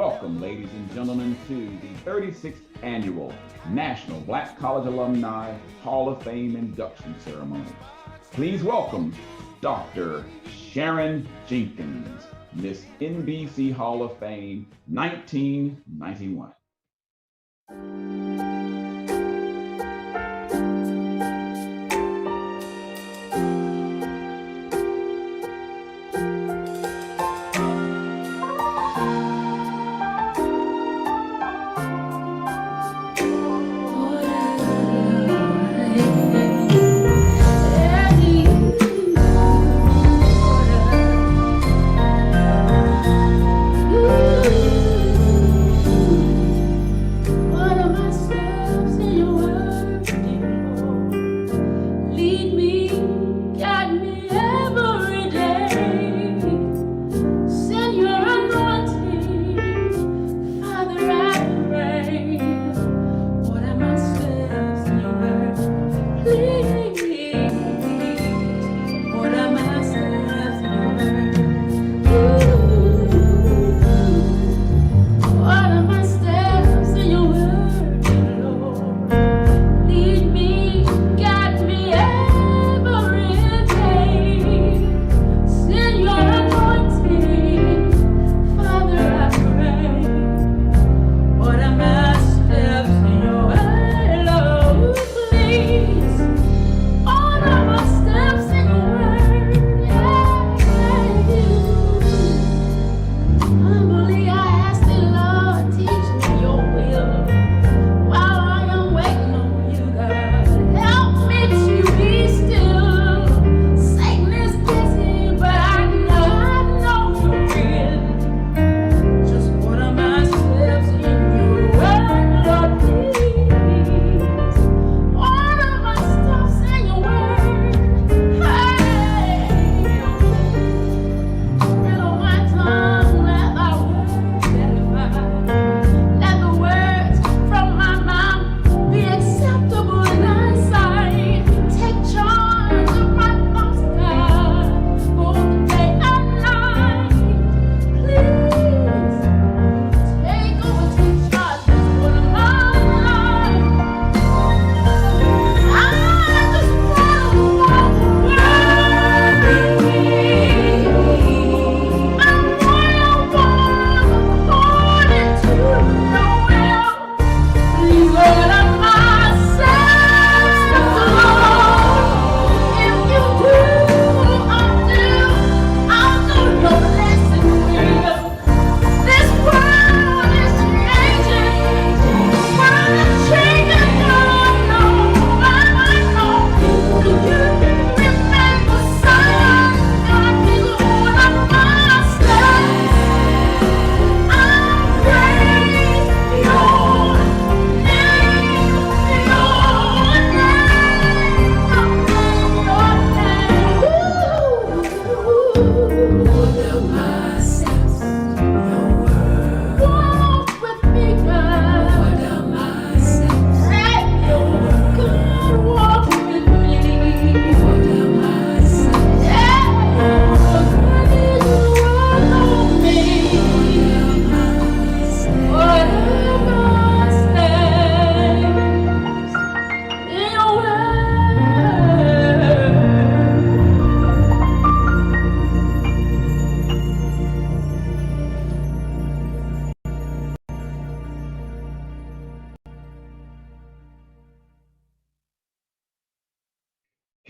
Welcome, ladies and gentlemen, to the 36th Annual National Black College Alumni Hall of Fame Induction Ceremony. Please welcome Dr. Sharon Jenkins, Miss NBC Hall of Fame 1991.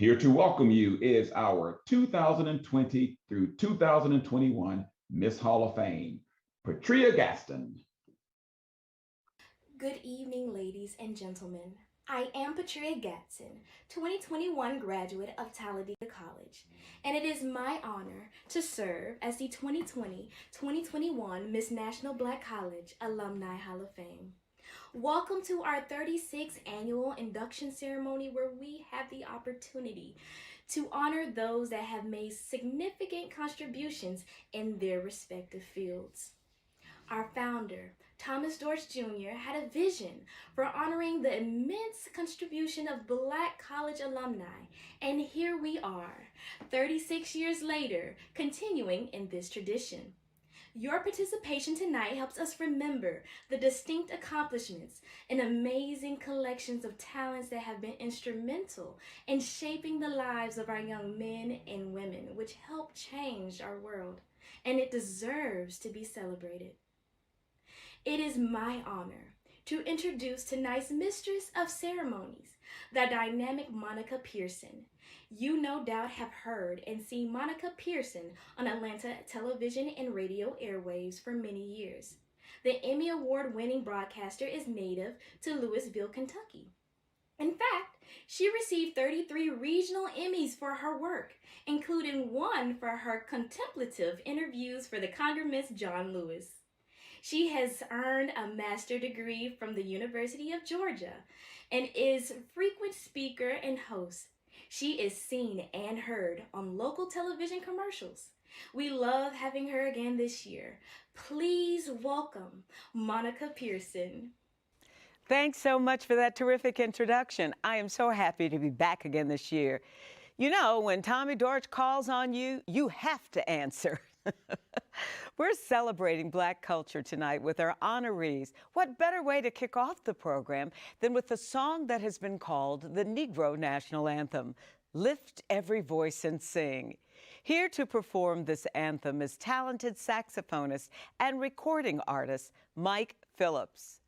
Here to welcome you is our 2020 through 2021 Miss Hall of Fame, Patria Gaston. Good evening, ladies and gentlemen. I am Patria Gaston, 2021 graduate of Talladega College, and it is my honor to serve as the 2020-2021 Miss National Black College Alumni Hall of Fame. Welcome to our 36th annual induction ceremony where we have the opportunity to honor those that have made significant contributions in their respective fields. Our founder, Thomas Dorch Jr., had a vision for honoring the immense contribution of Black college alumni, and here we are, 36 years later, continuing in this tradition. Your participation tonight helps us remember the distinct accomplishments and amazing collections of talents that have been instrumental in shaping the lives of our young men and women, which help change our world, and it deserves to be celebrated. It is my honor to introduce tonight's Mistress of Ceremonies, the dynamic Monica Pearson. You no doubt have heard and seen Monica Pearson on Atlanta television and radio airwaves for many years. The Emmy Award winning broadcaster is native to Louisville, Kentucky. In fact, she received 33 regional Emmys for her work, including one for her contemplative interviews for the Congressman John Lewis. She has earned a master's degree from the University of Georgia and is a frequent speaker and host. She is seen and heard on local television commercials. We love having her again this year. Please welcome Monica Pearson. Thanks so much for that terrific introduction. I am so happy to be back again this year. You know, when Tommy Dorch calls on you, you have to answer. We're celebrating Black culture tonight with our honorees. What better way to kick off the program than with a song that has been called the Negro National Anthem, Lift Every Voice and Sing. Here to perform this anthem is talented saxophonist and recording artist Mike Phillips.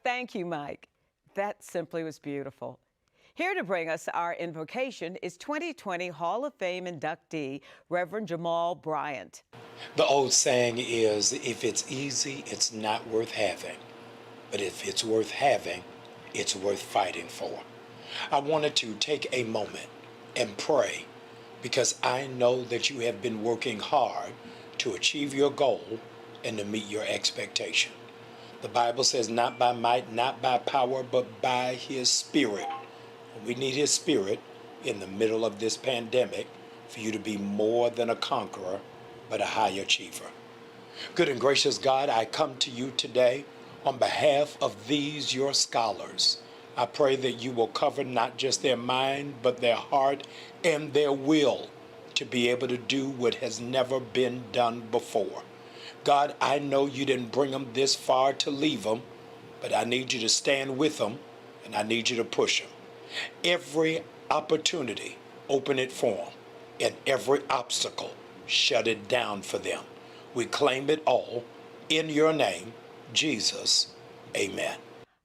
Thank you, Mike. That simply was beautiful. Here to bring us our invocation is 2020 Hall of Fame inductee, Rev Jamel Bryant. The old saying is, if it's easy, it's not worth having. But if it's worth having, it's worth fighting for. I wanted to take a moment and pray because I know that you have been working hard to achieve your goal and to meet your expectation. The Bible says, not by might, not by power, but by His Spirit. We need His Spirit in the middle of this pandemic for you to be more than a conqueror, but a high achiever. Good and gracious God, I come to you today on behalf of these, your scholars. I pray that you will cover not just their mind, but their heart and their will to be able to do what has never been done before. God, I know you didn't bring them this far to leave them, but I need you to stand with them, and I need you to push them. Every opportunity, open it for them, and every obstacle, shut it down for them. We claim it all in your name, Jesus. Amen.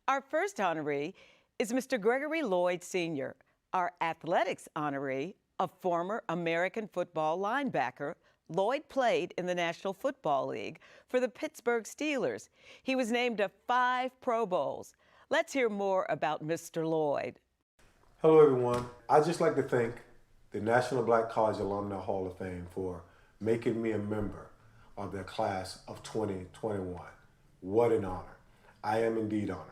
Our first honoree is Mr. Gregory Lloyd, Sr., our athletics honoree, a former American football linebacker. Lloyd played in the National Football League for the Pittsburgh Steelers. He was named to 5 Pro Bowls. Let's hear more about Mr. Lloyd. Hello, everyone. I'd just like to thank the National Black College Alumni Hall of Fame for making me a member of the class of 2021. What an honor. I am indeed honored.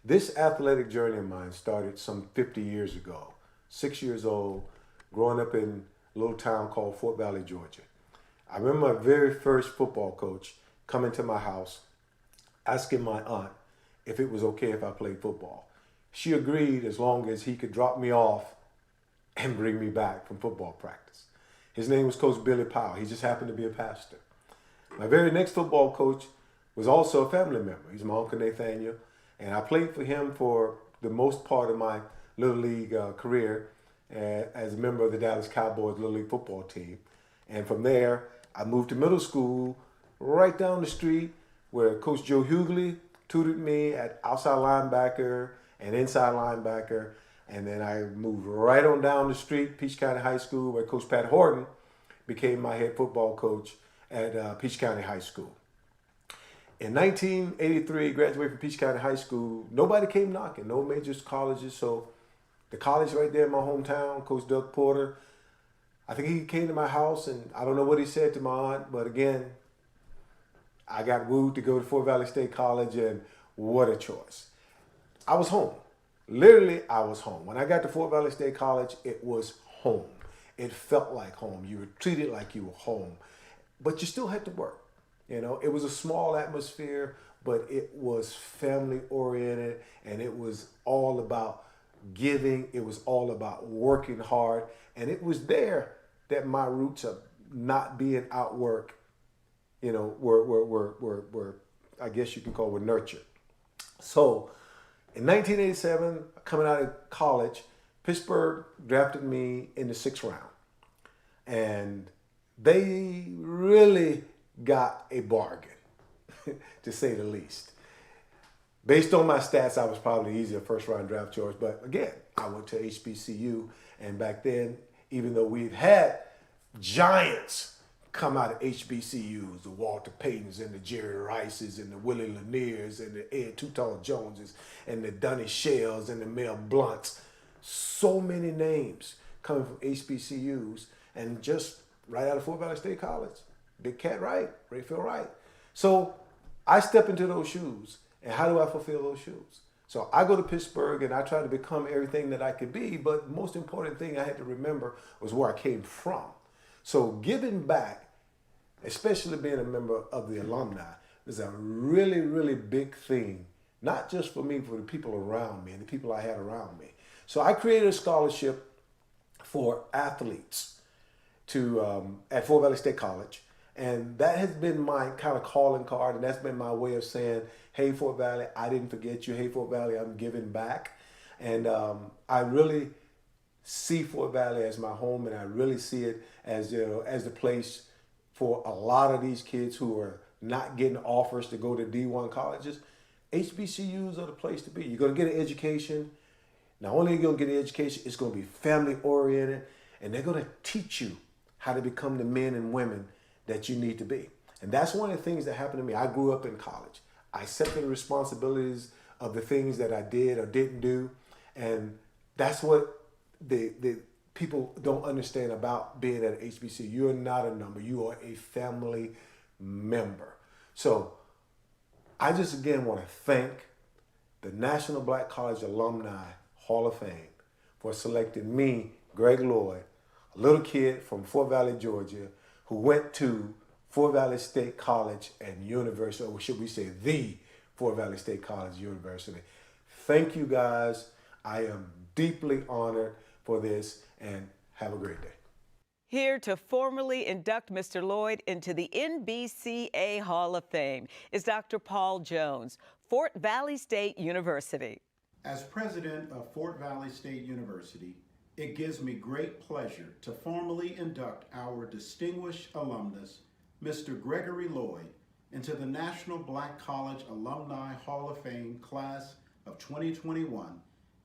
This athletic journey of mine started some 50 years ago. 6 years old, growing up in a little town called Fort Valley, Georgia. I remember my very first football coach coming to my house, asking my aunt if it was okay if I played football. She agreed as long as he could drop me off and bring me back from football practice. His name was Coach Billy Powell. He just happened to be a pastor. My very next football coach was also a family member. He's my Uncle Nathaniel. And I played for him for the most part of my Little League career as a member of the Dallas Cowboys Little League football team. And from there, I moved to middle school right down the street where Coach Joe Hughley tutored me at outside linebacker and inside linebacker. And then I moved right on down the street, Peach County High School, where Coach Pat Horton became my head football coach at Peach County High School. In 1983, graduated from Peach County High School. Nobody came knocking, no major colleges. So the college right there in my hometown, Coach Doug Porter, I think he came to my house, and I don't know what he said to my aunt, but again, I got wooed to go to Fort Valley State College, and what a choice. I was home. Literally, I was home. When I got to Fort Valley State College, it was home. It felt like home. You were treated like you were home, but you still had to work. You know, it was a small atmosphere, but it was family oriented, and it was all about giving. It was all about working hard, and it was there that my roots of not being outworked, you know, were I guess you can call were nurtured. So in 1987, coming out of college, Pittsburgh drafted me in the 6th round. And they really got a bargain, to say the least. Based on my stats, I was probably easier first round draft choice. But again, I went to HBCU. And back then, even though we've had giants come out of HBCUs, the Walter Paytons and the Jerry Rices and the Willie Lanier's and the Ed Too-Tall Joneses and the Dunny Shells and the Mel Blunts, so many names coming from HBCUs, and just right out of Fort Valley State College, Big Cat Wright, Rayfield Wright. So I step into those shoes, and how do I fulfill those shoes? So I go to Pittsburgh and I try to become everything that I could be, but the most important thing I had to remember was where I came from. So giving back, especially being a member of the alumni, is a really, really big thing, not just for me, for the people around me and the people I had around me. So I created a scholarship for athletes at Fort Valley State College. And that has been my kind of calling card, and that's been my way of saying, hey, Fort Valley, I didn't forget you. Hey, Fort Valley, I'm giving back. And I really see Fort Valley as my home, and I really see it as, you know, as the place for a lot of these kids who are not getting offers to go to D1 colleges. HBCUs are the place to be. You're going to get an education. Not only are you going to get an education, it's going to be family oriented, and they're going to teach you how to become the men and women that you need to be. And that's one of the things that happened to me. I grew up in college. I accepted the responsibilities of the things that I did or didn't do. And that's what the people don't understand about being at an HBCU. You're not a number. You are a family member. So I just again want to thank the National Black College Alumni Hall of Fame for selecting me, Greg Lloyd, a little kid from Fort Valley, Georgia, who went to Fort Valley State College and University, or should we say the Fort Valley State College University. Thank you guys. I am deeply honored for this, and have a great day. Here to formally induct Mr. Lloyd into the NBCA Hall of Fame is Dr. Paul Jones, Fort Valley State University. As president of Fort Valley State University, it gives me great pleasure to formally induct our distinguished alumnus, Mr. Gregory Lloyd, into the National Black College Alumni Hall of Fame Class of 2021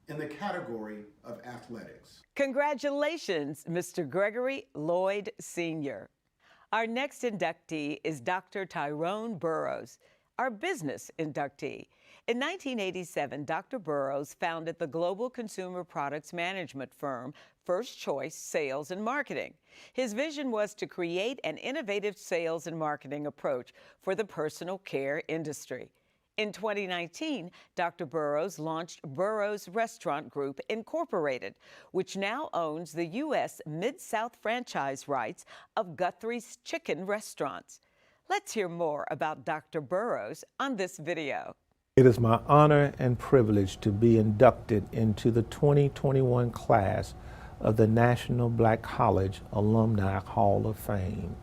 in the category of athletics. Congratulations, Mr. Gregory Lloyd Sr. Our next inductee is Dr. Tyrone Burrows, our business inductee. In 1987, Dr. Burrows founded the global consumer products management firm, First Choice Sales and Marketing. His vision was to create an innovative sales and marketing approach for the personal care industry. In 2019, Dr. Burrows launched Burrows Restaurant Group, Incorporated, which now owns the U.S. Mid-South franchise rights of Guthrie's Chicken Restaurants. Let's hear more about Dr. Burrows on this video. It is my honor and privilege to be inducted into the 2021 class of the National Black College Alumni Hall of Fame.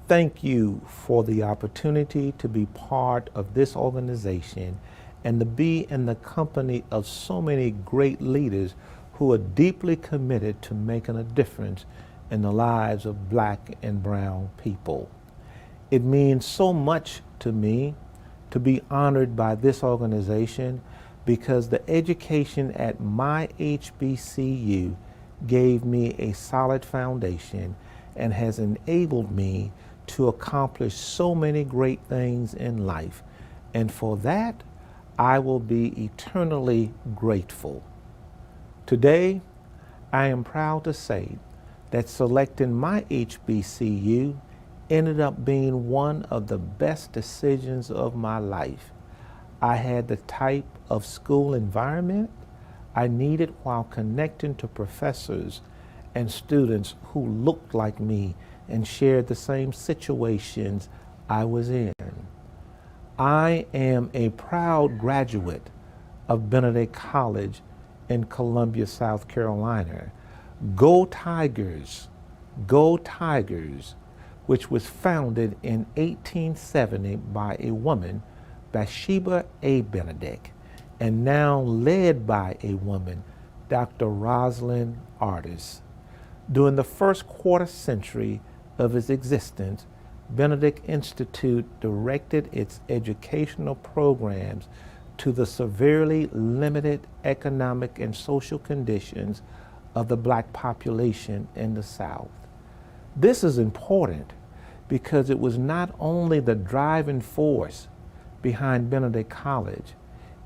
Thank you for the opportunity to be part of this organization and to be in the company of so many great leaders who are deeply committed to making a difference in the lives of Black and brown people. It means so much to me to be honored by this organization because the education at my HBCU gave me a solid foundation and has enabled me to accomplish so many great things in life. And for that, I will be eternally grateful. Today, I am proud to say that selecting my HBCU ended up being one of the best decisions of my life. I had the type of school environment I needed while connecting to professors and students who looked like me and shared the same situations I was in. I am a proud graduate of Benedict College in Columbia, South Carolina. Go Tigers, go Tigers, which was founded in 1870 by a woman, Bathsheba A. Benedict, and now led by a woman, Dr. Roslyn Ardis. During the first quarter century of its existence, Benedict Institute directed its educational programs to the severely limited economic and social conditions of the Black population in the South. This is important because it was not only the driving force behind Benedict College,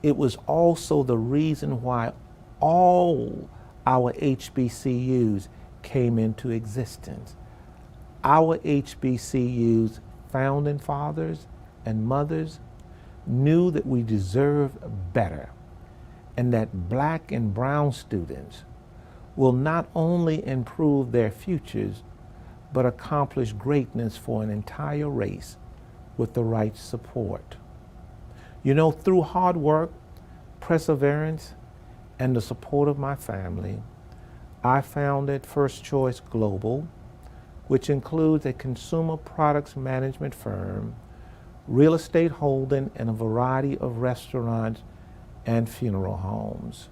it was also the reason why all our HBCUs came into existence. Our HBCU's founding fathers and mothers knew that we deserved better and that Black and brown students will not only improve their futures, but accomplish greatness for an entire race with the right support. You know, through hard work, perseverance, and the support of my family, I founded First Choice Global, which includes a consumer products management firm, real estate holding, and a variety of restaurants and funeral homes.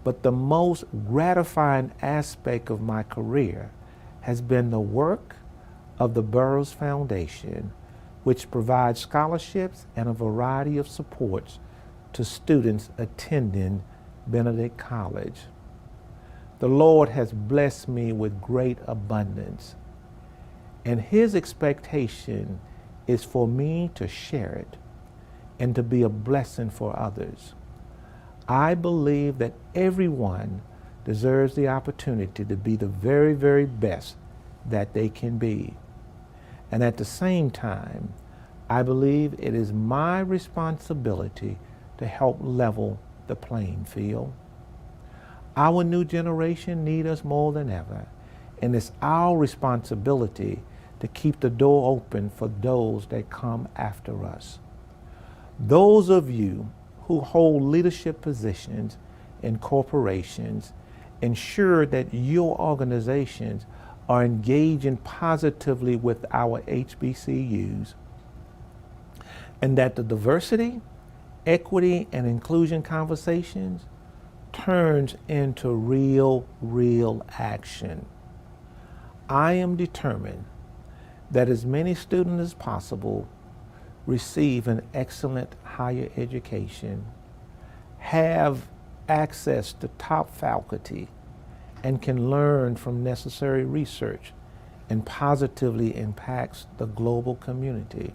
But the most gratifying aspect of my career has been the work of the Burrows Foundation, which provides scholarships and a variety of supports to students attending Benedict College. The Lord has blessed me with great abundance, and His expectation is for me to share it and to be a blessing for others. I believe that everyone deserves the opportunity to be the very, very best that they can be. And at the same time, I believe it is my responsibility to help level the playing field. Our new generation needs us more than ever, and it's our responsibility to keep the door open for those that come after us. Those of you who hold leadership positions in corporations, ensure that your organizations are engaging positively with our HBCUs, and that the diversity, equity, and inclusion conversations turns into real action. I am determined that as many students as possible receive an excellent higher education, have access to top faculty, and can learn from necessary research and positively impacts the global community.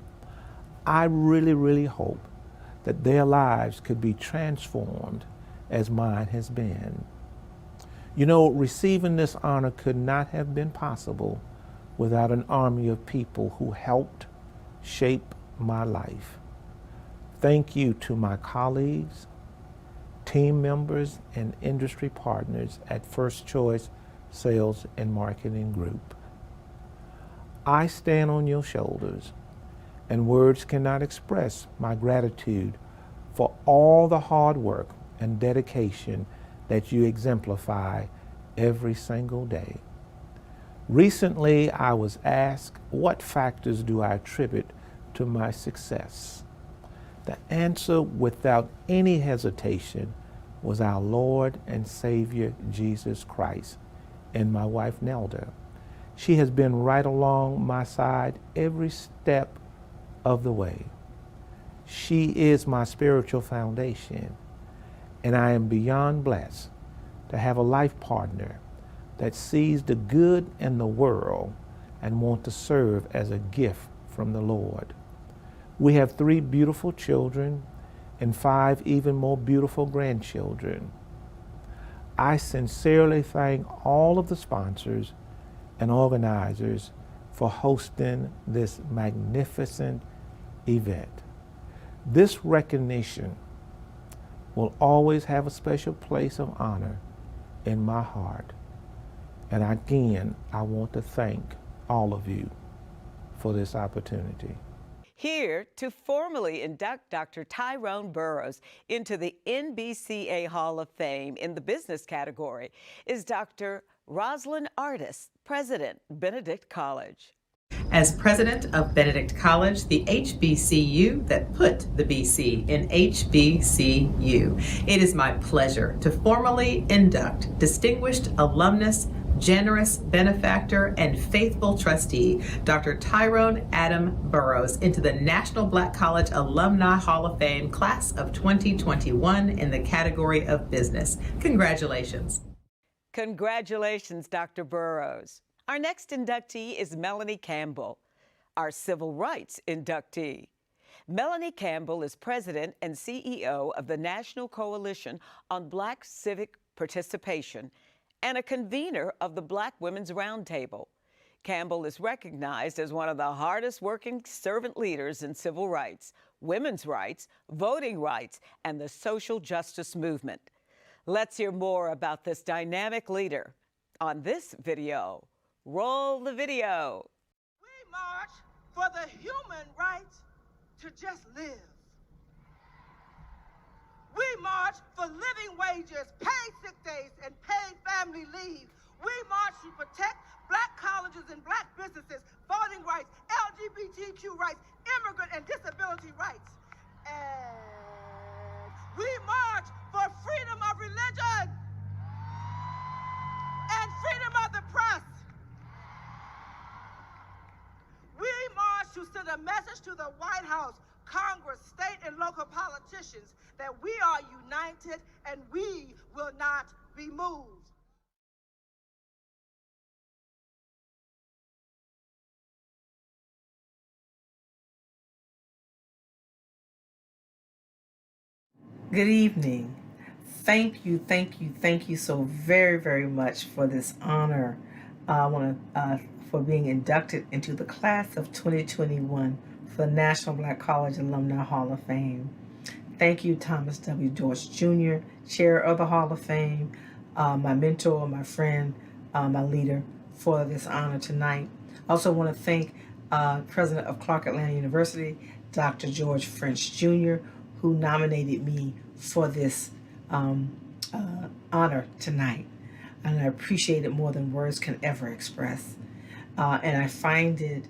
I really hope that their lives could be transformed as mine has been. You know, receiving this honor could not have been possible without an army of people who helped shape my life. Thank you to my colleagues, team members, and industry partners at First Choice Sales and Marketing Group. I stand on your shoulders, and words cannot express my gratitude for all the hard work and dedication that you exemplify every single day. Recently, I was asked, what factors do I attribute to my success? The answer, without any hesitation, was our Lord and Savior, Jesus Christ, and my wife, Nelda. She has been right along my side every step of the way. She is my spiritual foundation, and I am beyond blessed to have a life partner that sees the good in the world and wants to serve as a gift from the Lord. We have 3 beautiful children and 5 even more beautiful grandchildren. I sincerely thank all of the sponsors and organizers for hosting this magnificent event. This recognition will always have a special place of honor in my heart. And again, I want to thank all of you for this opportunity. Here to formally induct Dr. Tyrone Burrows into the NBCA Hall of Fame in the business category is Dr. Roslyn Ardis, President, Benedict College. As president of Benedict College, the HBCU that put the BC in HBCU, it is my pleasure to formally induct distinguished alumnus, generous benefactor, and faithful trustee, Dr. Tyrone Adam Burrows, into the National Black College Alumni Hall of Fame Class of 2021 in the category of business. Congratulations. Congratulations, Dr. Burrows. Our next inductee is Melanie Campbell, our civil rights inductee. Melanie Campbell is president and CEO of the National Coalition on Black Civic Participation and a convener of the Black Women's Roundtable. Campbell is recognized as one of the hardest working servant leaders in civil rights, women's rights, voting rights, and the social justice movement. Let's hear more about this dynamic leader on this video. Roll the video. We march for the human right to just live. We march for living wages, paid sick days, and paid family leave. We march to protect Black colleges and Black businesses, voting rights, LGBTQ rights, immigrant and disability rights. And we march for freedom of religion and freedom of the press. We march to send a message to the White House, Congress, state, and local politicians that we are united and we will not be moved. Good evening. Thank you so very, very much for this honor. I want to for being inducted into the class of 2021 for the National Black College Alumni Hall of Fame. Thank you, Thomas W. George Jr., Chair of the Hall of Fame, my mentor, my friend, my leader, for this honor tonight. I also want to thank President of Clark Atlanta University, Dr. George French Jr., who nominated me for this honor tonight. And I appreciate it more than words can ever express. And I find it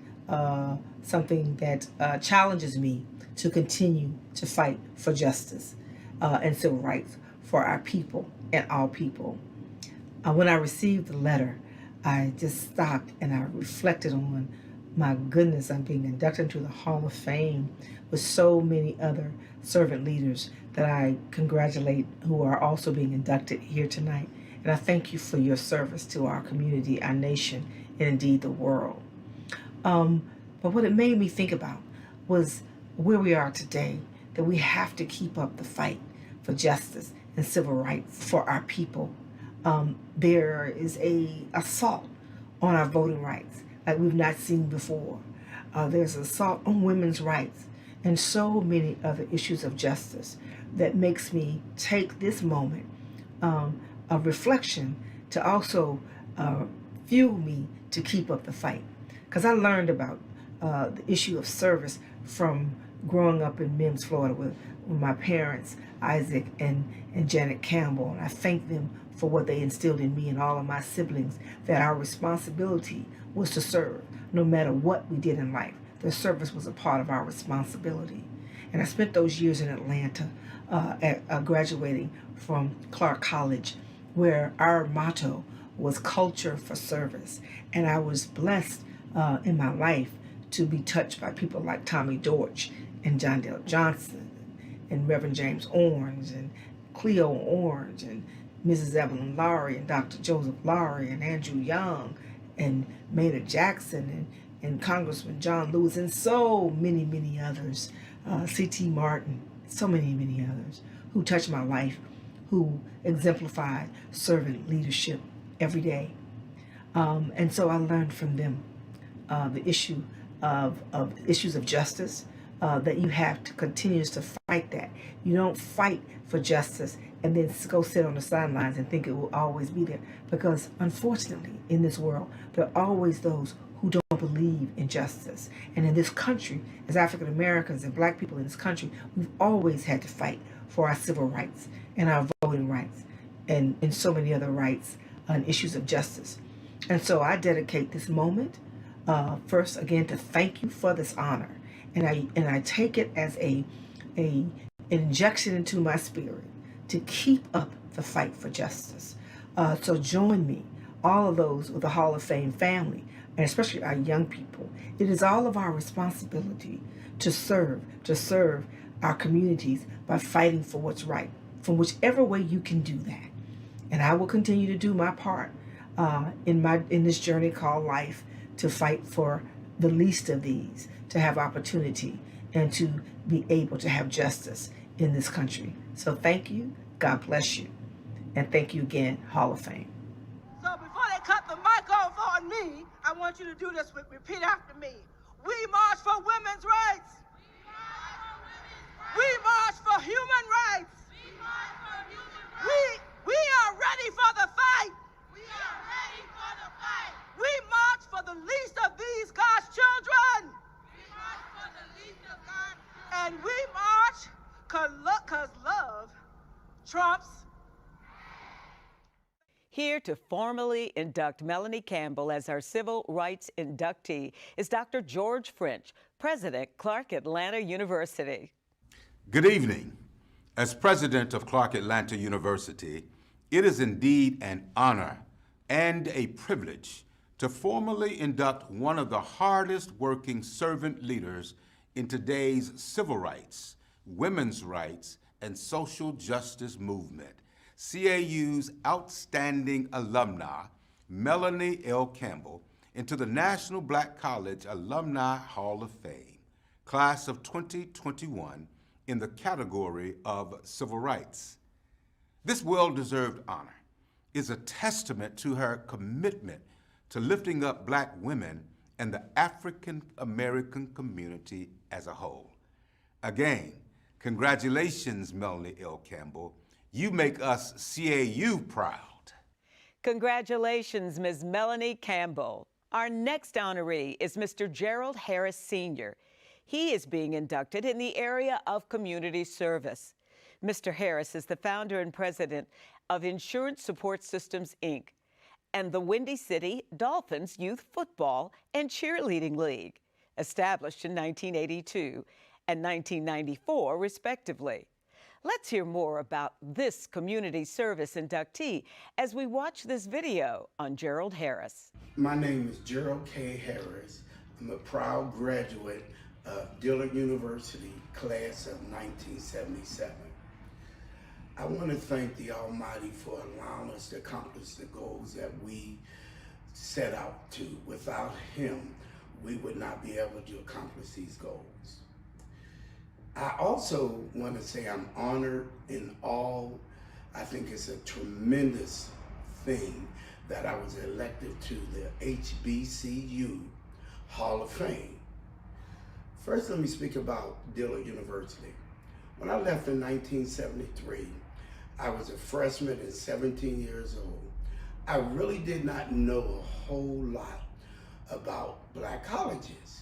something that challenges me to continue to fight for justice and civil rights for our people and all people. When I received the letter, I just stopped and I reflected on, my goodness, I'm being inducted into the Hall of Fame with so many other servant leaders that I congratulate who are also being inducted here tonight. And I thank you for your service to our community, our nation, and indeed the world. But what it made me think about was where we are today, that we have to keep up the fight for justice and civil rights for our people. There is a assault on our voting rights like we've not seen before. There's assault on women's rights and so many other issues of justice that makes me take this moment of reflection to also fuel me to keep up the fight. Because I learned about the issue of service from growing up in Mims, Florida with my parents, Isaac and Janet Campbell. And I thank them for what they instilled in me and all of my siblings, that our responsibility was to serve no matter what we did in life. The service was a part of our responsibility. And I spent those years in Atlanta graduating from Clark College, where our motto was culture for service. And I was blessed in my life to be touched by people like Tommy Dortch and John Dale Johnson and Reverend James Orange and Cleo Orange and Mrs. Evelyn Lowry and Dr. Joseph Lowry and Andrew Young and Maynard Jackson and Congressman John Lewis and so many, many others, C.T. Martin, so many, many others who touched my life, who exemplified servant leadership every day. And so I learned from them the issue of issues of justice, that you have to continue to fight that. You don't fight for justice and then go sit on the sidelines and think it will always be there. Because unfortunately, in this world, there are always those who don't believe in justice. And in this country, as African Americans and Black people in this country, we've always had to fight for our civil rights and our voting rights and so many other rights and issues of justice. And so I dedicate this moment, first, again, to thank you for this honor. And I take it as an injection into my spirit to keep up the fight for justice. So join me, all of those with the Hall of Fame family, and especially our young people. It is all of our responsibility to serve our communities by fighting for what's right, from whichever way you can do that. And I will continue to do my part in this journey called life, to fight for the least of these, to have opportunity and to be able to have justice in this country. So thank you, God bless you, and thank you again, Hall of Fame. So before they cut the mic off on me, I want you to do this repeat after me. We march for women's rights. We march for human rights. We are ready for the fight. We march for the least of these God's children. And we march because love trumps. Here to formally induct Melanie Campbell as our Civil Rights inductee is Dr. George French, President, Clark Atlanta University. Good evening. As president of Clark Atlanta University, it is indeed an honor and a privilege to formally induct one of the hardest working servant leaders in today's civil rights, women's rights, and social justice movement, CAU's outstanding alumna, Melanie L. Campbell, into the National Black College Alumni Hall of Fame, class of 2021, in the category of civil rights. This well-deserved honor is a testament to her commitment to lifting up Black women and the African American community as a whole. Again, congratulations, Melanie L. Campbell. You make us CAU proud. Congratulations, Ms. Melanie Campbell. Our next honoree is Mr. Gerald Harris, Sr. He is being inducted in the area of community service. Mr. Harris is the founder and president of Insurance Support Systems, Inc., and the Windy City Dolphins Youth Football and Cheerleading League, established in 1982 and 1994, respectively. Let's hear more about this community service inductee as we watch this video on Gerald Harris. My name is Gerald K. Harris. I'm a proud graduate of Dillard University, class of 1977. I want to thank the Almighty for allowing us to accomplish the goals that we set out to. Without Him, we would not be able to accomplish these goals. I also want to say I'm honored in all. I think it's a tremendous thing that I was elected to the HBCU Hall of Fame. First, let me speak about Dillard University. When I left in 1973, I was a freshman and 17 years old. I really did not know a whole lot about black colleges.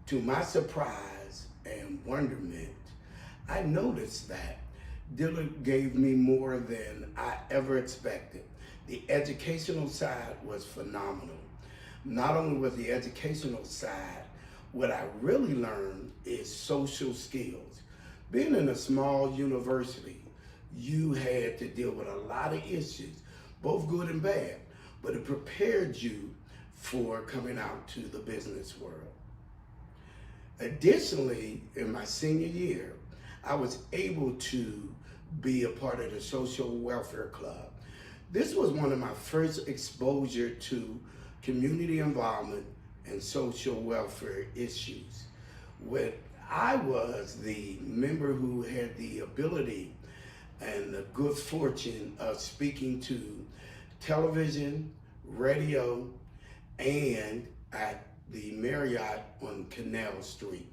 To my surprise and wonderment, I noticed that Dillard gave me more than I ever expected. The educational side was phenomenal. Not only was the educational side, what I really learned is social skills. Being in a small university, you had to deal with a lot of issues, both good and bad, but it prepared you for coming out to the business world. Additionally, in my senior year, I was able to be a part of the Social Welfare Club. This was one of my first exposure to community involvement and social welfare issues. I was the member who had the ability and the good fortune of speaking to television, radio, and at the Marriott on Canal Street.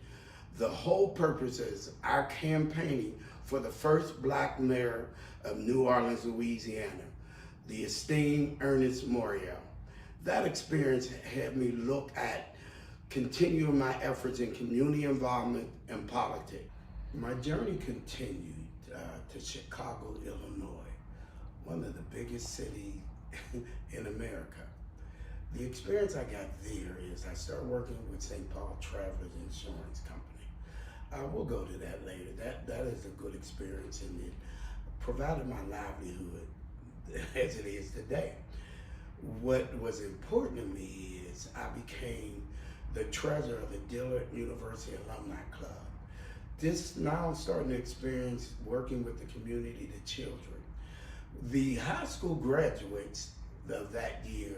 The whole purpose is our campaigning for the first black mayor of New Orleans, Louisiana, the esteemed Ernest Muriel. That experience had me look at continuing my efforts in community involvement and politics. My journey continued to Chicago, Illinois, one of the biggest cities in America. The experience I got there is I started working with St. Paul Travelers Insurance Company. We'll go to that later. That is a good experience, and it provided my livelihood as it is today. What was important to me is I became the treasurer of the Dillard University Alumni Club. This now I'm starting to experience working with the community, the children. The high school graduates of that year,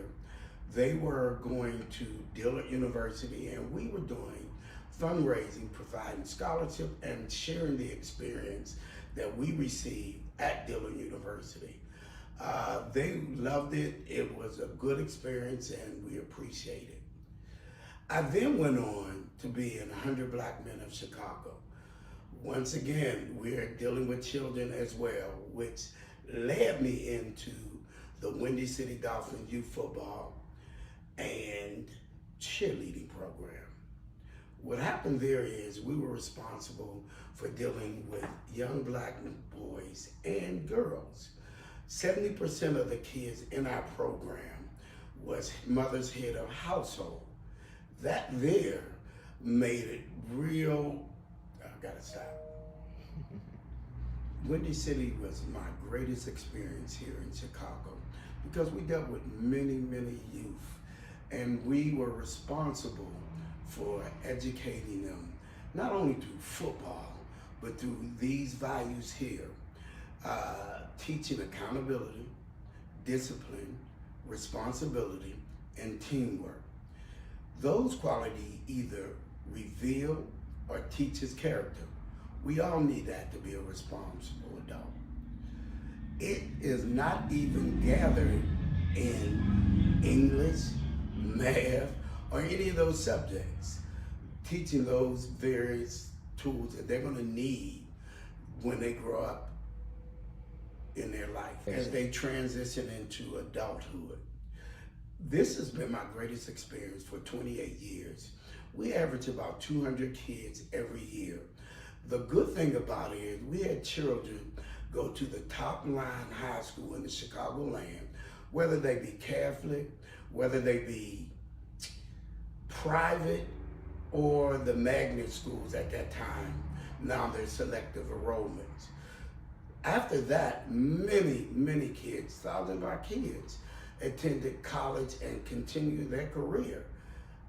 they were going to Dillard University, and we were doing fundraising, providing scholarship, and sharing the experience that we received at Dillard University. They loved it. It was a good experience, and we appreciate it. I then went on to be in 100 Black Men of Chicago. Once again, we're dealing with children as well, which led me into the Windy City Dolphins youth football and cheerleading program. What happened there is we were responsible for dealing with young black boys and girls. 70% of the kids in our program was mother's head of household. That there made it real, I gotta stop. Windy City was my greatest experience here in Chicago because we dealt with many, many youth, and we were responsible for educating them, not only through football, but through these values here. Teaching accountability, discipline, responsibility, and teamwork. Those qualities either reveal or teach his character. We all need that to be a responsible adult. It is not even gathered in English, math, or any of those subjects. Teaching those various tools that they're gonna need when they grow up in their life, as they transition into adulthood. This has been my greatest experience for 28 years. We average about 200 kids every year. The good thing about it is we had children go to the top line high school in the Chicagoland, whether they be Catholic, whether they be private, or the magnet schools at that time. Now they're selective enrollments. After that, many, many kids, thousands of our kids, attended college and continued their career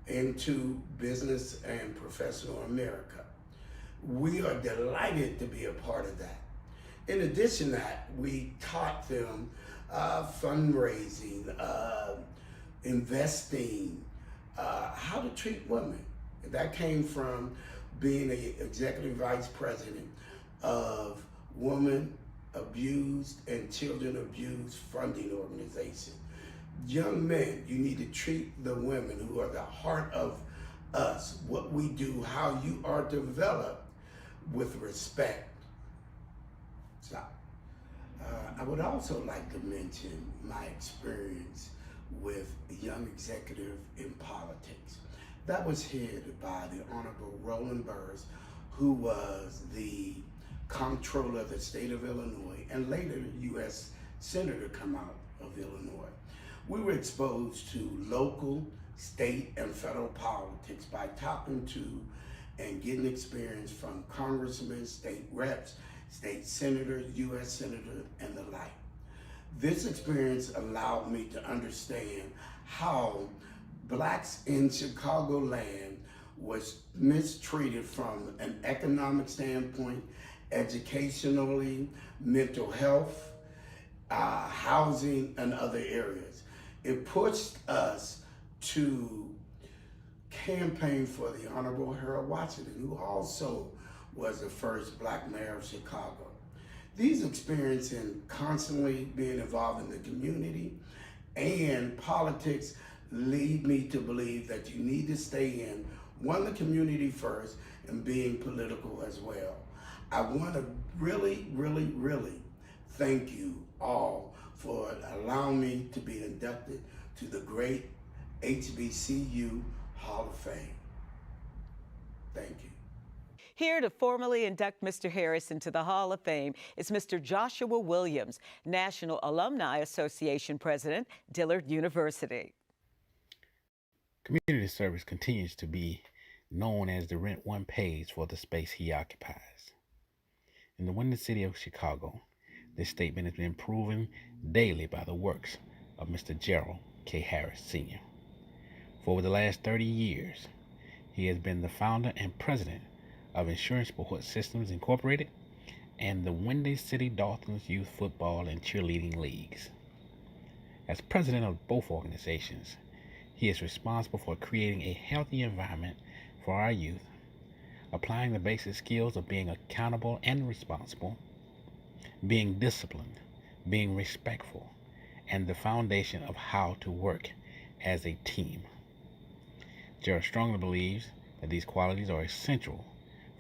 into business and professional America. We are delighted to be a part of that. In addition to that, we taught them fundraising, investing, how to treat women. That came from being the executive vice president of Women Abused and Children Abused Funding Organization. Young men, you need to treat the women who are the heart of us, what we do, how you are developed with respect. So, I would also like to mention my experience with a young executive in politics. That was headed by the Honorable Roslyn Ardis, who was the comptroller of the state of Illinois and later U.S. Senator come out of Illinois. We were exposed to local, state, and federal politics by talking to and getting experience from congressmen, state reps, state senators, U.S. senators, and the like. This experience allowed me to understand how blacks in Chicagoland was mistreated from an economic standpoint, educationally, mental health, housing, and other areas. It pushed us to campaign for the Honorable Harold Washington, who also was the first black mayor of Chicago. These experiences in constantly being involved in the community and politics lead me to believe that you need to stay in, one, the community first, and being political as well. I want to really, really, really thank you all for allowing me to be inducted to the great HBCU Hall of Fame. Thank you. Here to formally induct Mr. Harris into the Hall of Fame is Mr. Joshua Williams, National Alumni Association President, Dillard University. Community service continues to be known as the rent one pays for the space he occupies. In the wonderful city of Chicago, this statement has been proven daily by the works of Mr. Gerald K. Harris, Sr. For over the last 30 years, he has been the founder and president of Insurance Support Systems Incorporated and the Windy City Dolphins Youth Football and Cheerleading Leagues. As president of both organizations, he is responsible for creating a healthy environment for our youth, applying the basic skills of being accountable and responsible, being disciplined, being respectful, and the foundation of how to work as a team. Gerald strongly believes that these qualities are essential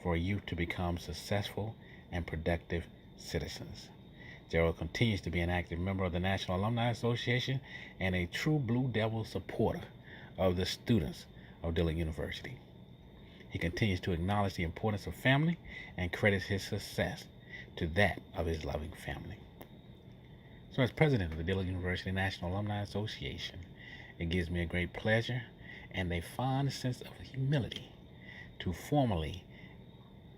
for youth to become successful and productive citizens. Gerald continues to be an active member of the National Alumni Association and a true Blue Devil supporter of the students of Dillard University. He continues to acknowledge the importance of family and credits his success to that of his loving family. So as president of the Dillard University National Alumni Association, it gives me a great pleasure and a fond sense of humility to formally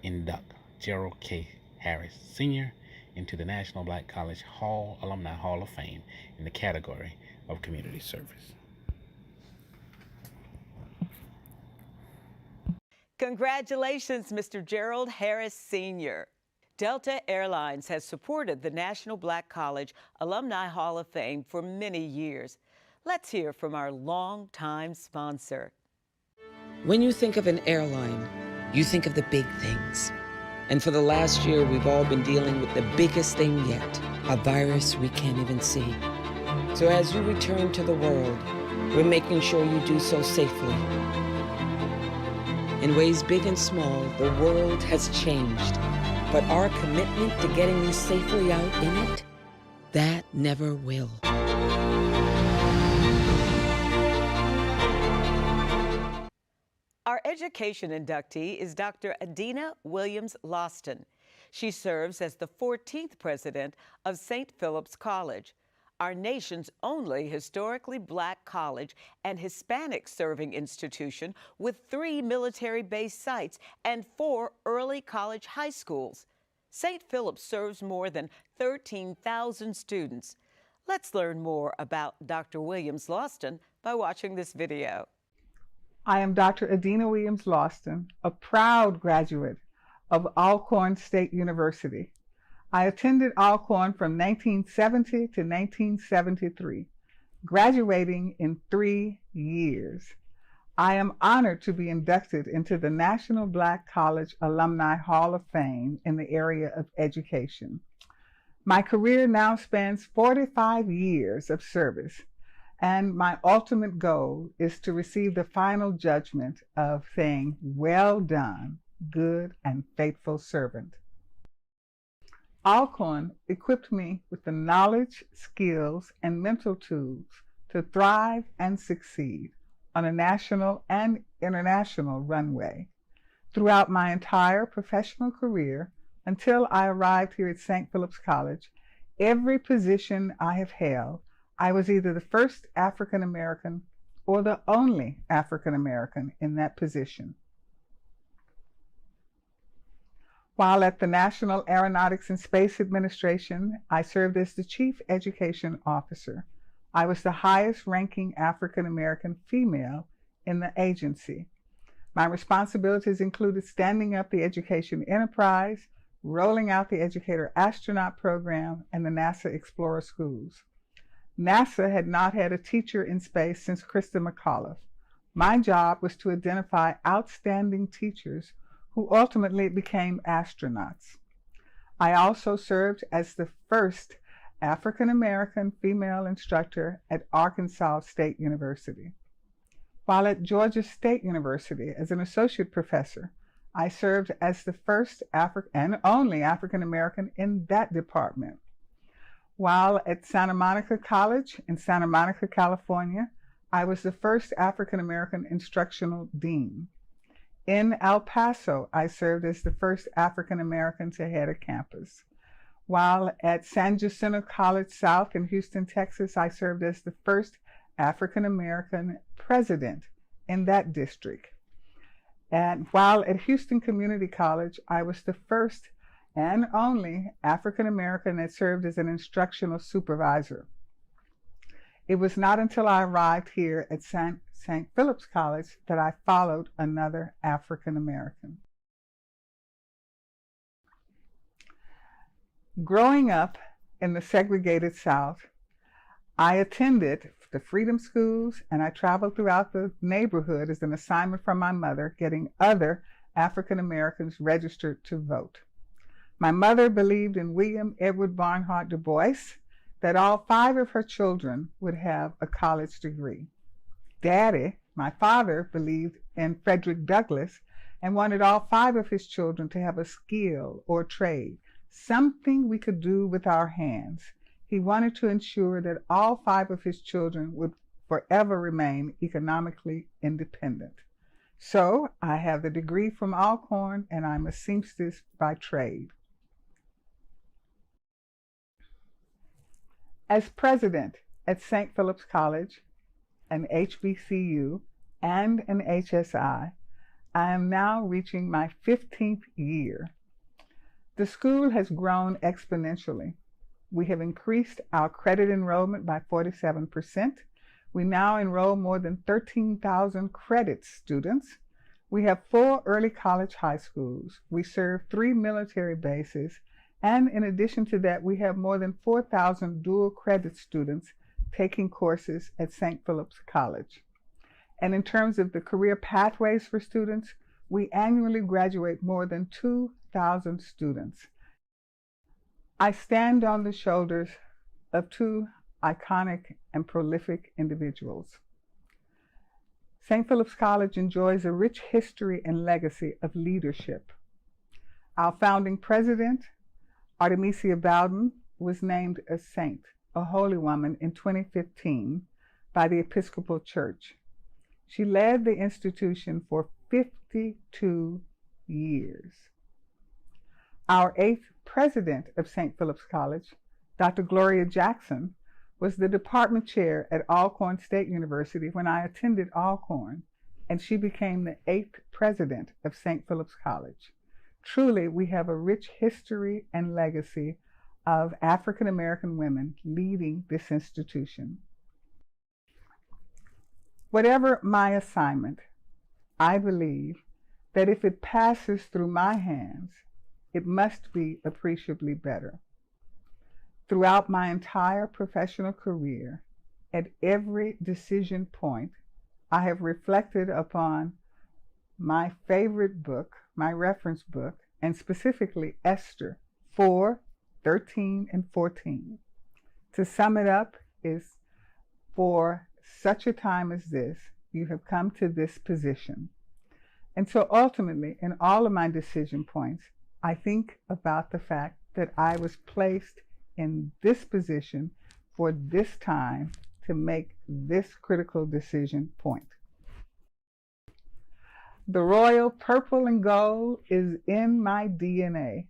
induct Gerald K. Harris, Sr. into the National Black College Alumni Hall of Fame in the category of community service. Congratulations, Mr. Gerald Harris, Sr. Delta Airlines has supported the National Black College Alumni Hall of Fame for many years. Let's hear from our longtime sponsor. When you think of an airline, you think of the big things. And for the last year, we've all been dealing with the biggest thing yet, a virus we can't even see. So as you return to the world, we're making sure you do so safely. In ways big and small, the world has changed. But our commitment to getting you safely out in it, that never will. Our education inductee is Dr. Adena Lawson. She serves as the 14th president of St. Phillips College, our nation's only historically black college and Hispanic-serving institution with 3 military-based sites and 4 early college high schools. St. Phillips serves more than 13,000 students. Let's learn more about Dr. Lawson by watching this video. I am Dr. Adena Lawson, a proud graduate of Alcorn State University. I attended Alcorn from 1970 to 1973, graduating in 3 years. I am honored to be inducted into the National Black College Alumni Hall of Fame in the area of education. My career now spans 45 years of service, and my ultimate goal is to receive the final judgment of saying, "Well done, good and faithful servant." Alcorn equipped me with the knowledge, skills, and mental tools to thrive and succeed on a national and international runway. Throughout my entire professional career, until I arrived here at St. Phillips College, every position I have held, I was either the first African American or the only African American in that position. While at the National Aeronautics and Space Administration, I served as the Chief Education Officer. I was the highest ranking African American female in the agency. My responsibilities included standing up the education enterprise, rolling out the Educator Astronaut Program, and the NASA Explorer Schools. NASA had not had a teacher in space since Krista McAuliffe. My job was to identify outstanding teachers who ultimately became astronauts. I also served as the first African American female instructor at Arkansas State University. While at Georgia State University as an associate professor, I served as the first and only African American in that department. While at Santa Monica College in Santa Monica, California, I was the first African American instructional dean. In El Paso, I served as the first African American to head a campus. While at San Jacinto College South in Houston, Texas, I served as the first African American president in that district. And while at Houston Community College, I was the first and only African American that served as an instructional supervisor. It was not until I arrived here at St. Phillips College that I followed another African American. Growing up in the segregated South, I attended the Freedom Schools, and I traveled throughout the neighborhood as an assignment from my mother, getting other African Americans registered to vote. My mother believed in William Edward Barnhart Du Bois, that all 5 of her children would have a college degree. Daddy, my father, believed in Frederick Douglass and wanted all 5 of his children to have a skill or trade, something we could do with our hands. He wanted to ensure that all 5 of his children would forever remain economically independent. So I have the degree from Alcorn, and I'm a seamstress by trade. As president at St. Phillips College, an HBCU, and an HSI, I am now reaching my 15th year. The school has grown exponentially. We have increased our credit enrollment by 47%. We now enroll more than 13,000 credit students. We have 4 early college high schools. We serve 3 military bases. And in addition to that, we have more than 4,000 dual credit students taking courses at St. Phillips College. And in terms of the career pathways for students, we annually graduate more than 2,000 students. I stand on the shoulders of 2 iconic and prolific individuals. St. Phillips College enjoys a rich history and legacy of leadership. Our founding president, Artemisia Bowden, was named a saint, a holy woman, in 2015 by the Episcopal Church. She led the institution for 52 years. Our 8th president of St. Phillips College, Dr. Gloria Jackson, was the department chair at Alcorn State University when I attended Alcorn, and she became the 8th president of St. Phillips College. Truly, we have a rich history and legacy of African American women leading this institution. Whatever my assignment, I believe that if it passes through my hands, it must be appreciably better. Throughout my entire professional career, at every decision point, I have reflected upon my favorite book, my reference book, and specifically Esther 4:13 and 14. To sum it up is, for such a time as this, you have come to this position. And so ultimately, in all of my decision points, I think about the fact that I was placed in this position for this time to make this critical decision point. The royal purple and gold is in my DNA.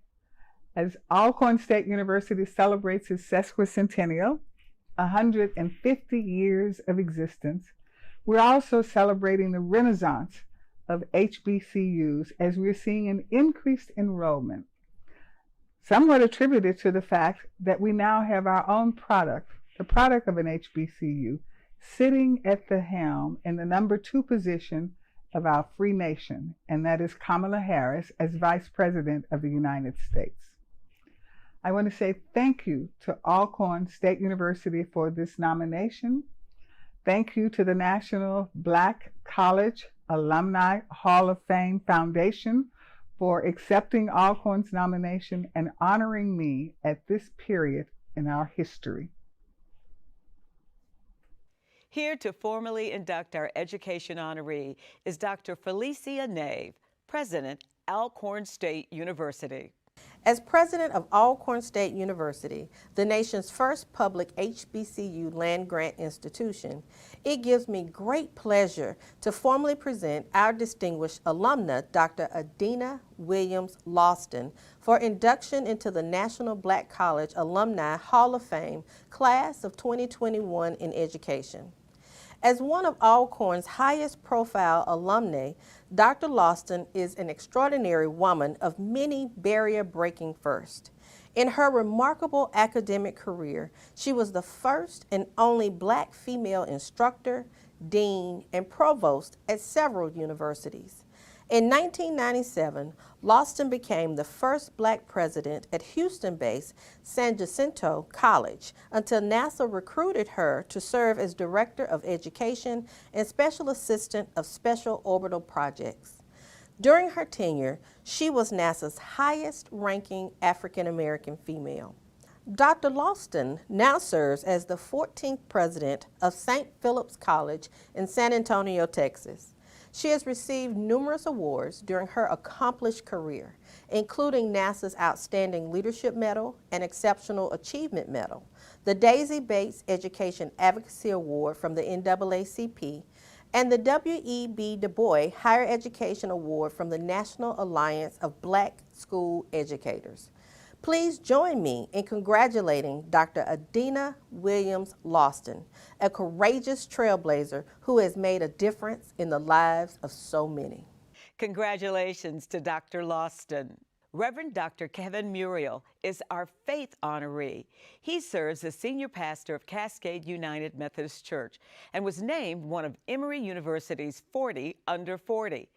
As Alcorn State University celebrates its sesquicentennial, 150 years of existence, we're also celebrating the renaissance of HBCUs as we're seeing an increased enrollment, somewhat attributed to the fact that we now have our own product, the product of an HBCU, sitting at the helm in the number 2 position of our free nation, and that is Kamala Harris as Vice President of the United States. I want to say thank you to Alcorn State University for this nomination. Thank you to the National Black College Alumni Hall of Fame Foundation for accepting Alcorn's nomination and honoring me at this period in our history. Here to formally induct our education honoree is Dr. Felicia Nave, President, Alcorn State University. As president of Alcorn State University, the nation's first public HBCU land-grant institution, it gives me great pleasure to formally present our distinguished alumna, Dr. Adena Lawson, for induction into the National Black College Alumni Hall of Fame, Class of 2021 in Education. As one of Alcorn's highest profile alumnae, Dr. Lawson is an extraordinary woman of many barrier-breaking firsts. In her remarkable academic career, she was the first and only Black female instructor, dean, and provost at several universities. In 1997, Lawson became the first Black president at Houston-based San Jacinto College until NASA recruited her to serve as Director of Education and Special Assistant of Special Orbital Projects. During her tenure, she was NASA's highest-ranking African-American female. Dr. Lawson now serves as the 14th president of St. Phillips College in San Antonio, Texas. She has received numerous awards during her accomplished career, including NASA's Outstanding Leadership Medal and Exceptional Achievement Medal, the Daisy Bates Education Advocacy Award from the NAACP, and the W.E.B. Du Bois Higher Education Award from the National Alliance of Black School Educators. Please join me in congratulating Dr. Adena Lawson, a courageous trailblazer who has made a difference in the lives of so many. Congratulations to Dr. Lawson. Rev Dr. Kevin Muriel is our faith honoree. He serves as senior pastor of Cascade United Methodist Church and was named one of Emory University's 40 under 40.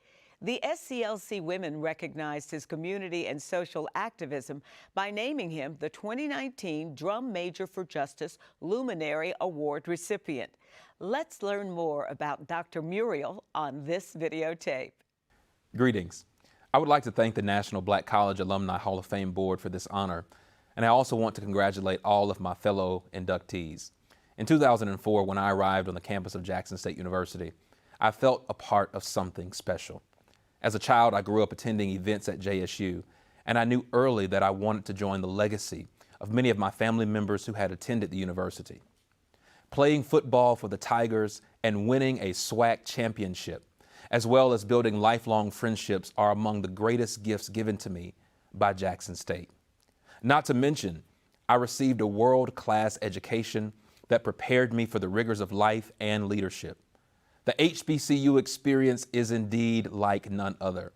The SCLC Women recognized his community and social activism by naming him the 2019 Drum Major for Justice Luminary Award recipient. Let's learn more about Dr. Muriel on this videotape. Greetings. I would like to thank the National Black College Alumni Hall of Fame Board for this honor, and I also want to congratulate all of my fellow inductees. In 2004, when I arrived on the campus of Jackson State University, I felt a part of something special. As a child, I grew up attending events at JSU, and I knew early that I wanted to join the legacy of many of my family members who had attended the university. Playing football for the Tigers and winning a SWAC championship, as well as building lifelong friendships, are among the greatest gifts given to me by Jackson State. Not to mention, I received a world-class education that prepared me for the rigors of life and leadership. The HBCU experience is indeed like none other.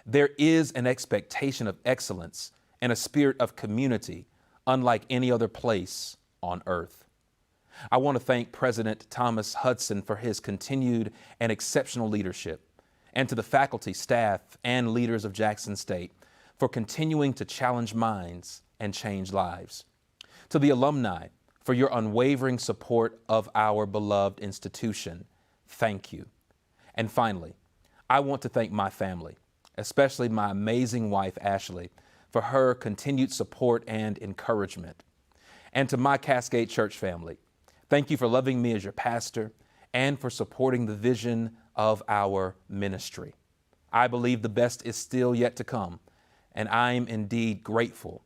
There is an expectation of excellence and a spirit of community unlike any other place on earth. I want to thank President Thomas Hudson for his continued and exceptional leadership, and to the faculty, staff, and leaders of Jackson State for continuing to challenge minds and change lives. To the alumni for your unwavering support of our beloved institution, thank you. And finally, I want to thank my family, especially my amazing wife, Ashley, for her continued support and encouragement. And to my Cascade Church family, thank you for loving me as your pastor and for supporting the vision of our ministry. I believe the best is still yet to come, and I'm indeed grateful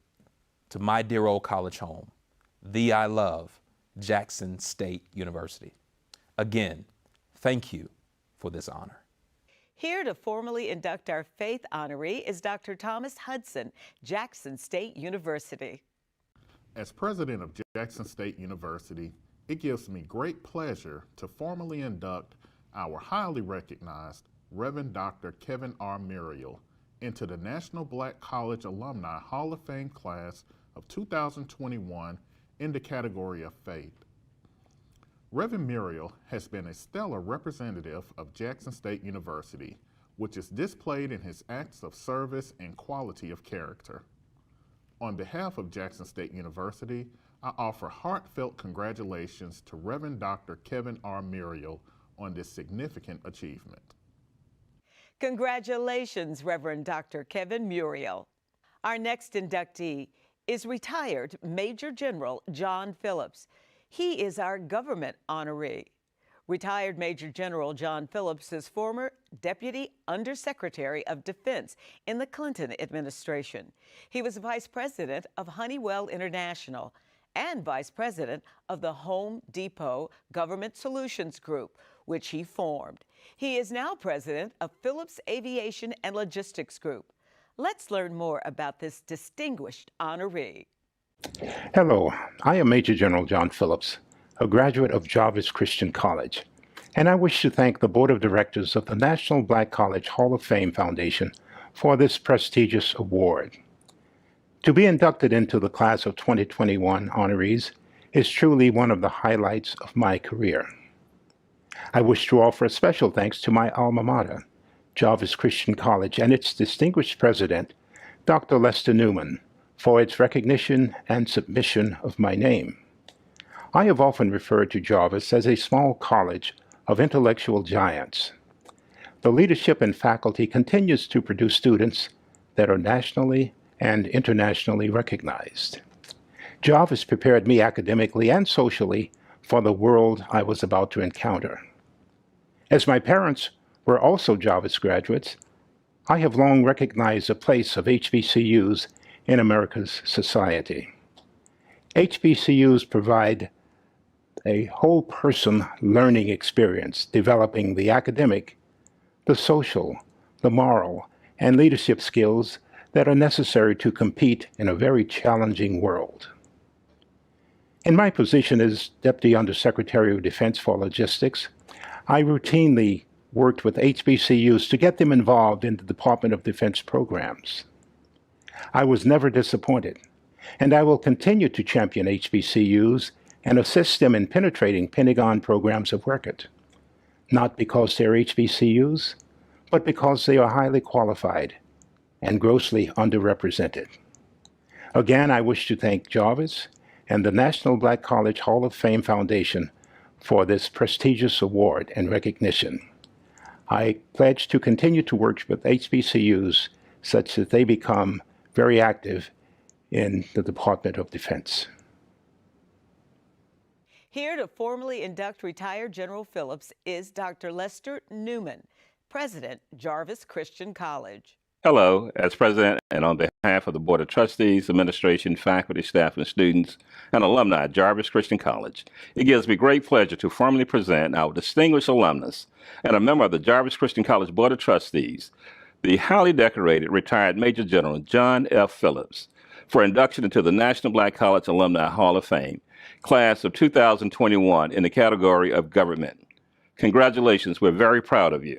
to my dear old college home, the I love Jackson State University. Again, thank you for this honor. Here to formally induct our faith honoree is Dr. Thomas Hudson, Jackson State University. As president of Jackson State University, it gives me great pleasure to formally induct our highly recognized Rev Dr. Kevin R. Muriel into the National Black College Alumni Hall of Fame class of 2021 in the category of faith. Rev Muriel has been a stellar representative of Jackson State University, which is displayed in his acts of service and quality of character. On behalf of Jackson State University, I offer heartfelt congratulations to Rev Dr. Kevin R. Muriel on this significant achievement. Congratulations, Reverend Dr. Kevin Muriel. Our next inductee is retired Major General John Phillips. He is our government honoree. Retired Major General John Phillips is former Deputy Undersecretary of Defense in the Clinton administration. He was Vice President of Honeywell International and Vice President of the Home Depot Government Solutions Group, which he formed. He is now President of Phillips Aviation and Logistics Group. Let's learn more about this distinguished honoree. Hello, I am Major General John Phillips, a graduate of Jarvis Christian College, and I wish to thank the Board of Directors of the National Black College Hall of Fame Foundation for this prestigious award. To be inducted into the class of 2021 honorees is truly one of the highlights of my career. I wish to offer a special thanks to my alma mater, Jarvis Christian College, and its distinguished president, Dr. Lester Newman, for its recognition and submission of my name. I have often referred to Jarvis as a small college of intellectual giants. The leadership and faculty continues to produce students that are nationally and internationally recognized. Jarvis prepared me academically and socially for the world I was about to encounter. As my parents were also Jarvis graduates, I have long recognized the place of HBCUs in America's society. HBCUs provide a whole-person learning experience, developing the academic, the social, the moral, and leadership skills that are necessary to compete in a very challenging world. In my position as Deputy Undersecretary of Defense for Logistics, I routinely worked with HBCUs to get them involved in the Department of Defense programs. I was never disappointed, and I will continue to champion HBCUs and assist them in penetrating Pentagon programs of record, not because they're HBCUs, but because they are highly qualified and grossly underrepresented. Again, I wish to thank Jarvis and the National Black College Hall of Fame Foundation for this prestigious award and recognition. I pledge to continue to work with HBCUs such that they become very active in the Department of Defense. Here to formally induct retired General Phillips is Dr. Lester Newman, President, Jarvis Christian College. Hello, as President and on behalf of the Board of Trustees, Administration, faculty, staff, and students, and alumni at Jarvis Christian College, it gives me great pleasure to formally present our distinguished alumnus and a member of the Jarvis Christian College Board of Trustees, the highly decorated retired Major General John F. Phillips, for induction into the National Black College Alumni Hall of Fame, class of 2021 in the category of government. Congratulations, we're very proud of you.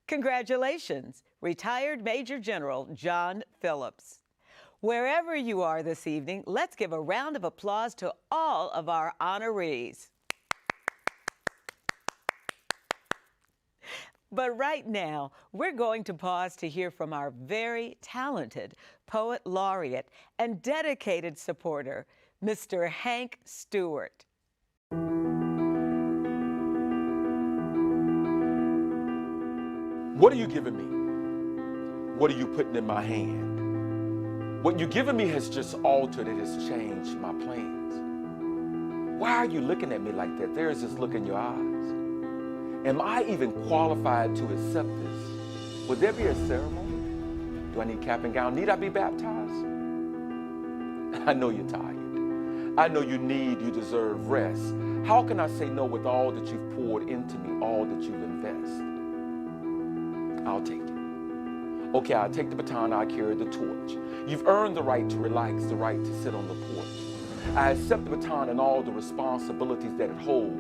Congratulations, retired Major General John Phillips. Wherever you are this evening, let's give a round of applause to all of our honorees. But right now, we're going to pause to hear from our very talented poet laureate and dedicated supporter, Mr. Hank Stewart. What are you giving me? What are you putting in my hand? What you're giving me has just altered, it has changed my plans. Why are you looking at me like that? There is this look in your eyes. Am I even qualified to accept this? Would there be a ceremony? Do I need cap and gown? Need I be baptized? I know you're tired. I know you deserve rest. How can I say no with all that you've poured into me, all that you've invested? I'll take it. Okay, I'll take the baton, I'll carry the torch. You've earned the right to relax, the right to sit on the porch. I accept the baton and all the responsibilities that it holds.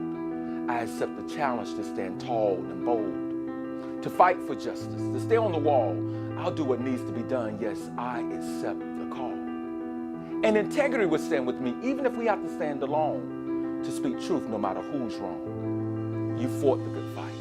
I accept the challenge to stand tall and bold, to fight for justice, to stay on the wall. I'll do what needs to be done. Yes, I accept the call. And integrity will stand with me, even if we have to stand alone, to speak truth no matter who's wrong. You fought the good fight.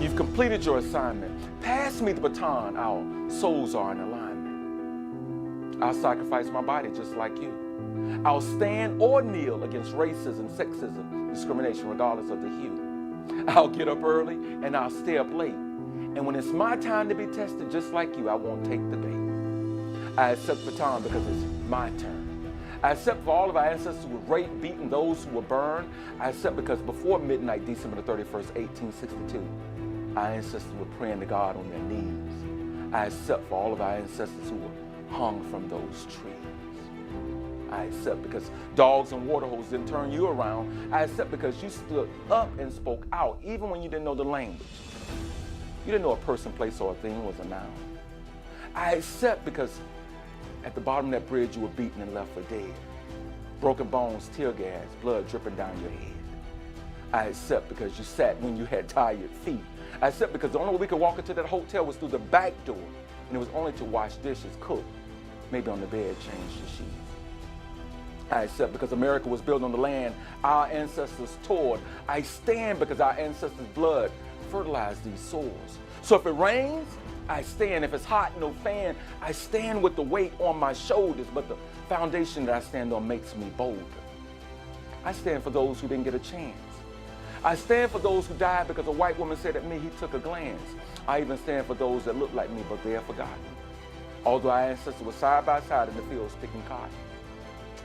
You've completed your assignment. Pass me the baton. Our souls are in alignment. I'll sacrifice my body just like you. I'll stand or kneel against racism, sexism, discrimination, regardless of the hue. I'll get up early and I'll stay up late. And when it's my time to be tested, just like you, I won't take the bait. I accept the baton because it's my turn. I accept for all of our ancestors who were raped, beaten, those who were burned. I accept because before midnight, December the 31st, 1862, our ancestors were praying to God on their knees. I accept for all of our ancestors who were hung from those trees. I accept because dogs and water holes didn't turn you around. I accept because you stood up and spoke out, even when you didn't know the language. You didn't know a person, place, or a thing was a noun. I accept because at the bottom of that bridge you were beaten and left for dead. Broken bones, tear gas, blood dripping down your head. I accept because you sat when you had tired feet. I accept because the only way we could walk into that hotel was through the back door, and it was only to wash dishes, cook, maybe on the bed, change the sheets. I accept because America was built on the land our ancestors toiled. I stand because our ancestors' blood fertilized these soils. So if it rains, I stand. If it's hot, no fan, I stand with the weight on my shoulders, but the foundation that I stand on makes me bolder. I stand for those who didn't get a chance. I stand for those who died because a white woman said at me he took a glance. I even stand for those that look like me, but they are forgotten. Although our ancestors were side by side in the fields picking cotton.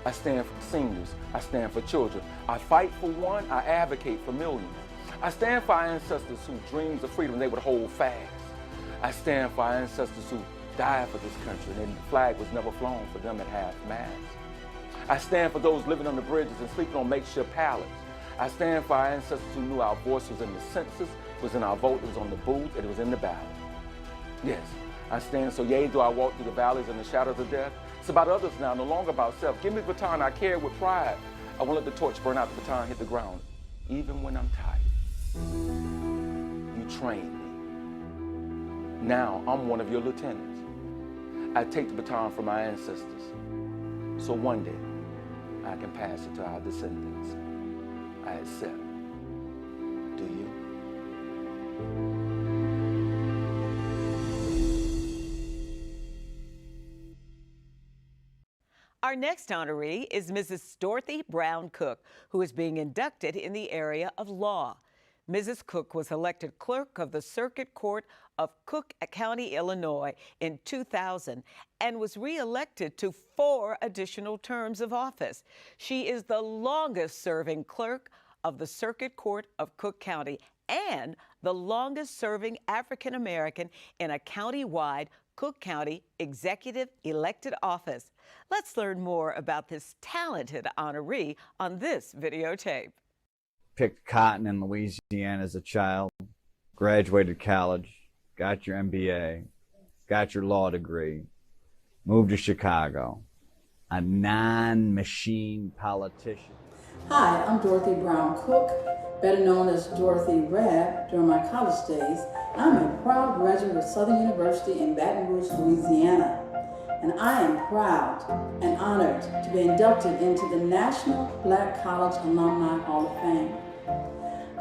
I stand for seniors. I stand for children. I fight for one. I advocate for millions. I stand for our ancestors whose dreams of freedom they would hold fast. I stand for our ancestors who died for this country and the flag was never flown for them at half-mast. I stand for those living on the bridges and sleeping on makeshift pallets. I stand for our ancestors who knew our voice was in the census, was in our vote, it was on the booth, and it was in the ballot. Yes, I stand so yea, do I walk through the valleys and the shadows of death. It's about others now, no longer about self. Give me the baton, I carry it with pride. I won't let the torch burn out, the baton hit the ground, even when I'm tired. You trained me. Now I'm one of your lieutenants. I take the baton from my ancestors, so one day I can pass it to our descendants. I accept. Do you? Our next honoree is Mrs. Dorothy Brown Cook, who is being inducted in the area of law. Mrs. Cook was elected clerk of the Circuit Court of Cook County, Illinois in 2000 and was re-elected to 4 additional terms of office. She is the longest-serving clerk of the Circuit Court of Cook County and the longest-serving African-American in a county-wide Cook County executive elected office. Let's learn more about this talented honoree on this videotape. Picked cotton in Louisiana as a child, graduated college, got your MBA, got your law degree, moved to Chicago, a non-machine politician. Hi, I'm Dorothy Brown Cook, better known as Dorothy Rev during my college days. I'm a proud graduate of Southern University in Baton Rouge, Louisiana, and I am proud and honored to be inducted into the National Black College Alumni Hall of Fame.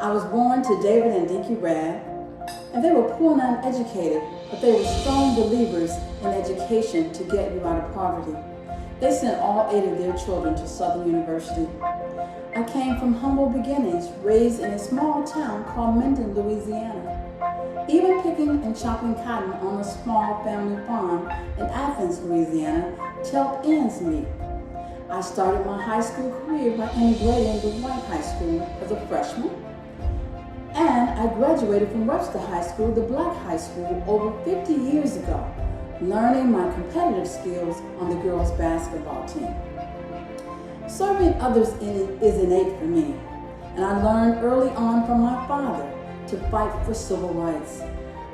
I was born to David and Dinky Rev, and they were poor and uneducated, but they were strong believers in education to get you out of poverty. They sent all 8 of their children to Southern University. I came from humble beginnings, raised in a small town called Minden, Louisiana. even picking and chopping cotton on a small family farm in Athens, Louisiana, to help ends meet. I started my high school career by integrating to White High School as a freshman, and I graduated from Webster High School, the black high school, over 50 years ago, learning my competitive skills on the girls' basketball team. Serving others is innate for me, and I learned early on from my father to fight for civil rights.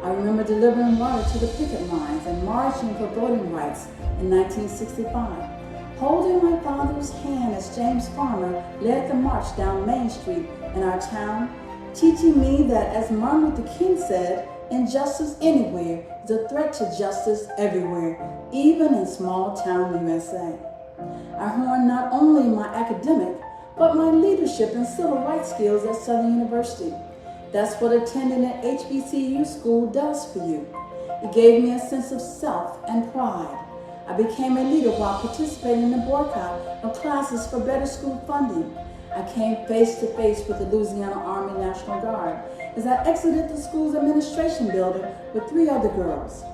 I remember delivering water to the picket lines and marching for voting rights in 1965, holding my father's hand as James Farmer led the march down Main Street in our town, teaching me that, as Martin Luther King said, injustice anywhere is a threat to justice everywhere, even in small town USA. I honed not only my academic, but my leadership and civil rights skills at Southern University. That's what attending an HBCU school does for you. It gave me a sense of self and pride. I became a leader while participating in the boycott of classes for better school funding. I came face to face with the Louisiana Army National Guard as I exited the school's administration building with 3 other girls.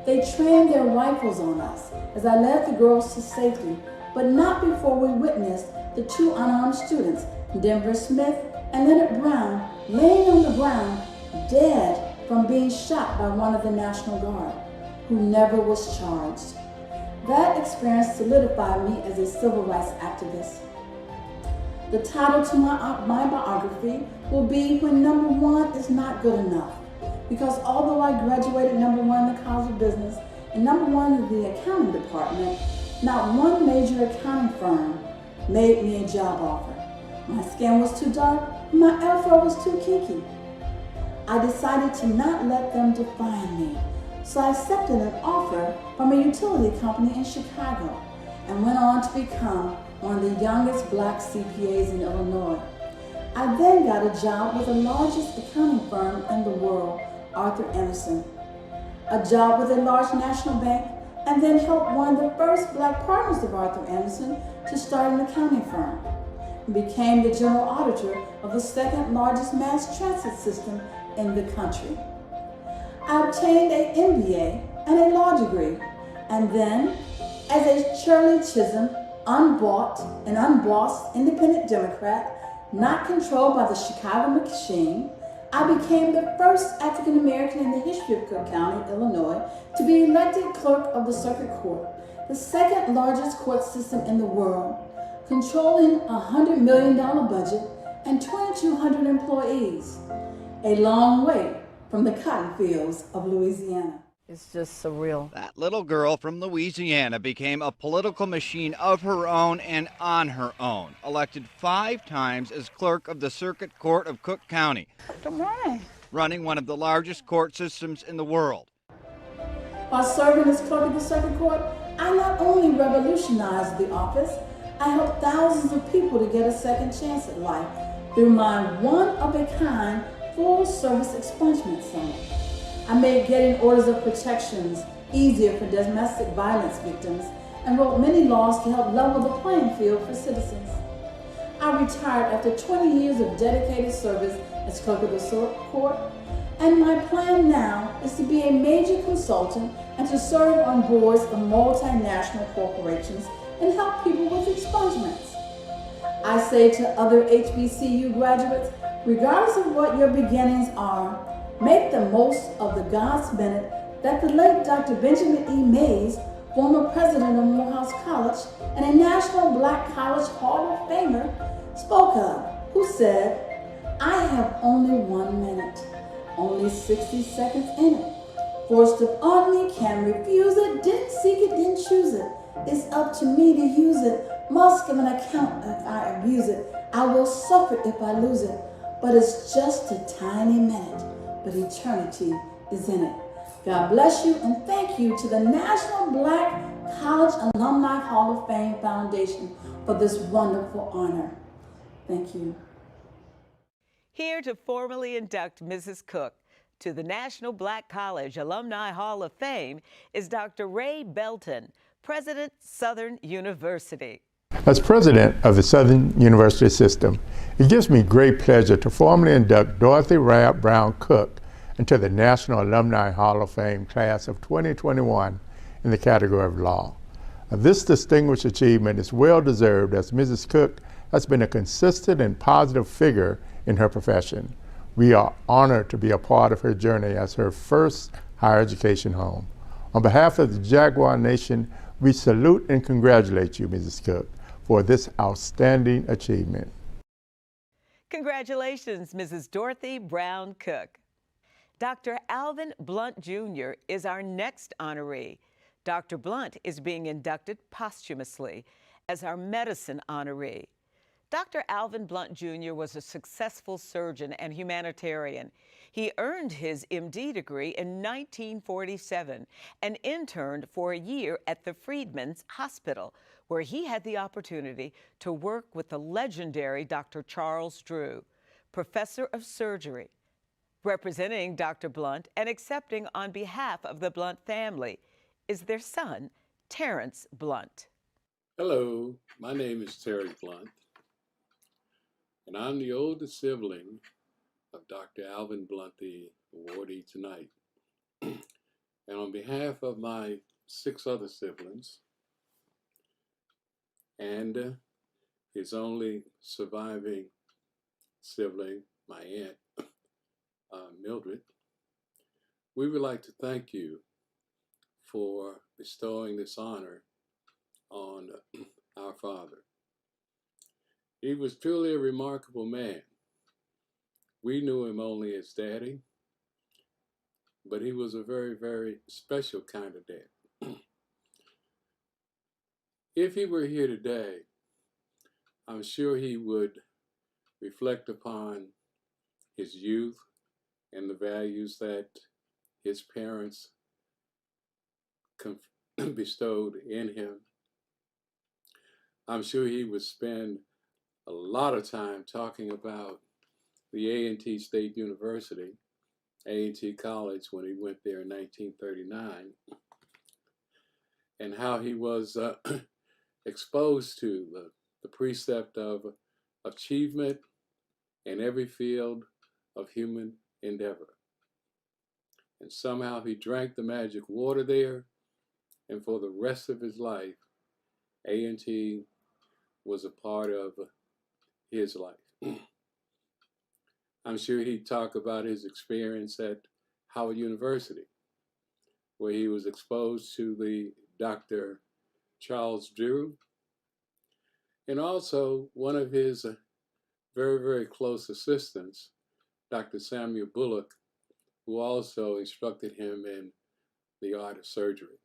They trained their rifles on us as I led the girls to safety, but not before we witnessed the 2 unarmed students, Denver Smith and Leonard Brown, laying on the ground, dead from being shot by one of the National Guard, who never was charged. That experience solidified me as a civil rights activist. The title to my biography will be When Number One is Not Good Enough, because although I graduated number 1 in the College of Business and number 1 in the accounting department, not one major accounting firm made me a job offer. My skin was too dark, my afro was too kinky. I decided to not let them define me, so I accepted an offer from a utility company in Chicago and went on to become one of the youngest black CPAs in Illinois. I then got a job with the largest accounting firm in the world, Arthur Andersen, a job with a large national bank, and then helped one of the first black partners of Arthur Andersen to start an accounting firm, and became the general auditor of the 2nd largest mass transit system in the country. I obtained an MBA and a law degree, and then, as a Shirley Chisholm, unbought and unbossed independent Democrat, not controlled by the Chicago machine, I became the first African American in the history of Cook County, Illinois, to be elected clerk of the Circuit Court, the 2nd largest court system in the world, controlling a $100 million budget and 2,200 employees. A long way from the cotton fields of Louisiana. It's just surreal. That little girl from Louisiana became a political machine of her own and on her own, elected 5 times as clerk of the Circuit Court of Cook County. Good morning. Running one of the largest court systems in the world. While serving as clerk of the Circuit Court, I not only revolutionized the office, I helped thousands of people to get a second chance at life through my one-of-a-kind full-service expungement center. I made getting orders of protections easier for domestic violence victims and wrote many laws to help level the playing field for citizens. I retired after 20 years of dedicated service as clerk of the court, and my plan now is to be a major consultant and to serve on boards of multinational corporations and help people with expungements. I say to other HBCU graduates, regardless of what your beginnings are, make the most of the God's minute that the late Dr. Benjamin E. Mays, former president of Morehouse College and a National Black College Hall of Famer, spoke of, who said, "I have only 1 minute, only 60 seconds in it. Forced upon me, can refuse it, didn't seek it, didn't choose it. It's up to me to use it, must give an account if I abuse it. I will suffer if I lose it, but it's just a tiny minute. But eternity is in it." God bless you, and thank you to the National Black College Alumni Hall of Fame Foundation for this wonderful honor. Thank you. Here to formally induct Mrs. Cook to the National Black College Alumni Hall of Fame is Dr. Ray Belton, President, Southern University. As president of the Southern University System, it gives me great pleasure to formally induct Dorothy Rab Brown Cook into the National Alumni Hall of Fame class of 2021 in the category of law. This distinguished achievement is well deserved, as Mrs. Cook has been a consistent and positive figure in her profession. We are honored to be a part of her journey as her first higher education home. On behalf of the Jaguar Nation, we salute and congratulate you, Mrs. Cook, for this outstanding achievement. Congratulations, Mrs. Dorothy Brown Cook. Dr. Alvin Blunt Jr. is our next honoree. Dr. Blunt is being inducted posthumously as our medicine honoree. Dr. Alvin Blunt Jr. was a successful surgeon and humanitarian. He earned his MD degree in 1947 and interned for a year at the Freedmen's Hospital, where he had the opportunity to work with the legendary Dr. Charles Drew, professor of surgery. Representing Dr. Blunt and accepting on behalf of the Blunt family is their son, Terrence Blunt. Hello, my name is Terry Blunt, and I'm the oldest sibling of Dr. Alvin Blunt, the awardee tonight. And on behalf of my 6 other siblings and his only surviving sibling, my aunt, Mildred, we would like to thank you for bestowing this honor on our father. He was truly a remarkable man. We knew him only as Daddy, but he was a very, very special kind of dad. If he were here today, I'm sure he would reflect upon his youth and the values that his parents bestowed in him. I'm sure he would spend a lot of time talking about the A&T State University, A&T College, when he went there in 1939, and how he was exposed to the precept of achievement in every field of human endeavor. And somehow he drank the magic water there, and for the rest of his life, A&T was a part of his life. I'm sure he'd talk about his experience at Howard University, where he was exposed to the Dr. Charles Drew, and also one of his very, very close assistants, Dr. Samuel Bullock, who also instructed him in the art of surgery.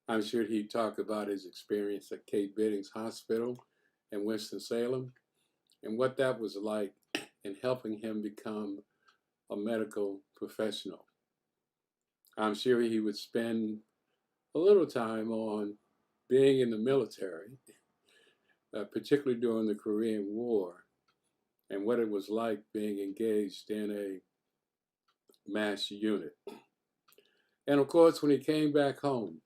I'm sure he'd talk about his experience at Kate Biddings Hospital in Winston-Salem and what that was like in helping him become a medical professional. I'm sure he would spend a little time on being in the military, particularly during the Korean War, and what it was like being engaged in a mass unit. And of course, when he came back home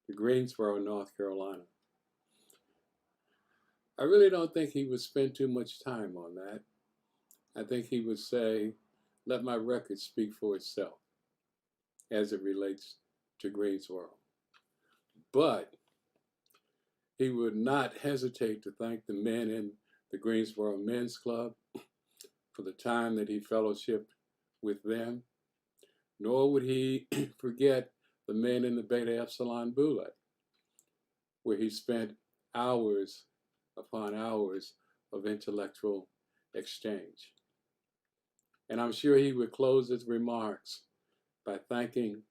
to Greensboro, North Carolina, I really don't think he would spend too much time on that. I think he would say, let my record speak for itself as it relates to Greensboro. But he would not hesitate to thank the men in the Greensboro Men's Club for the time that he fellowshipped with them, nor would he forget the men in the Beta Epsilon Boule, where he spent hours upon hours of intellectual exchange. And I'm sure he would close his remarks by thanking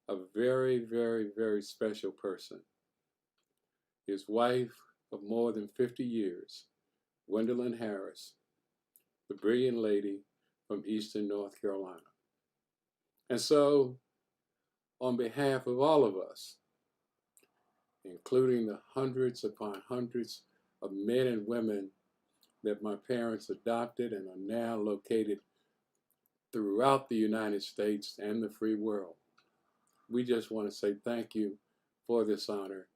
a very, very, very special person, his wife of more than 50 years, Gwendolyn Harris, the brilliant lady from Eastern North Carolina. And so, on behalf of all of us, including the hundreds upon hundreds of men and women that my parents adopted and are now located throughout the United States and the free world, we just want to say thank you for this honor,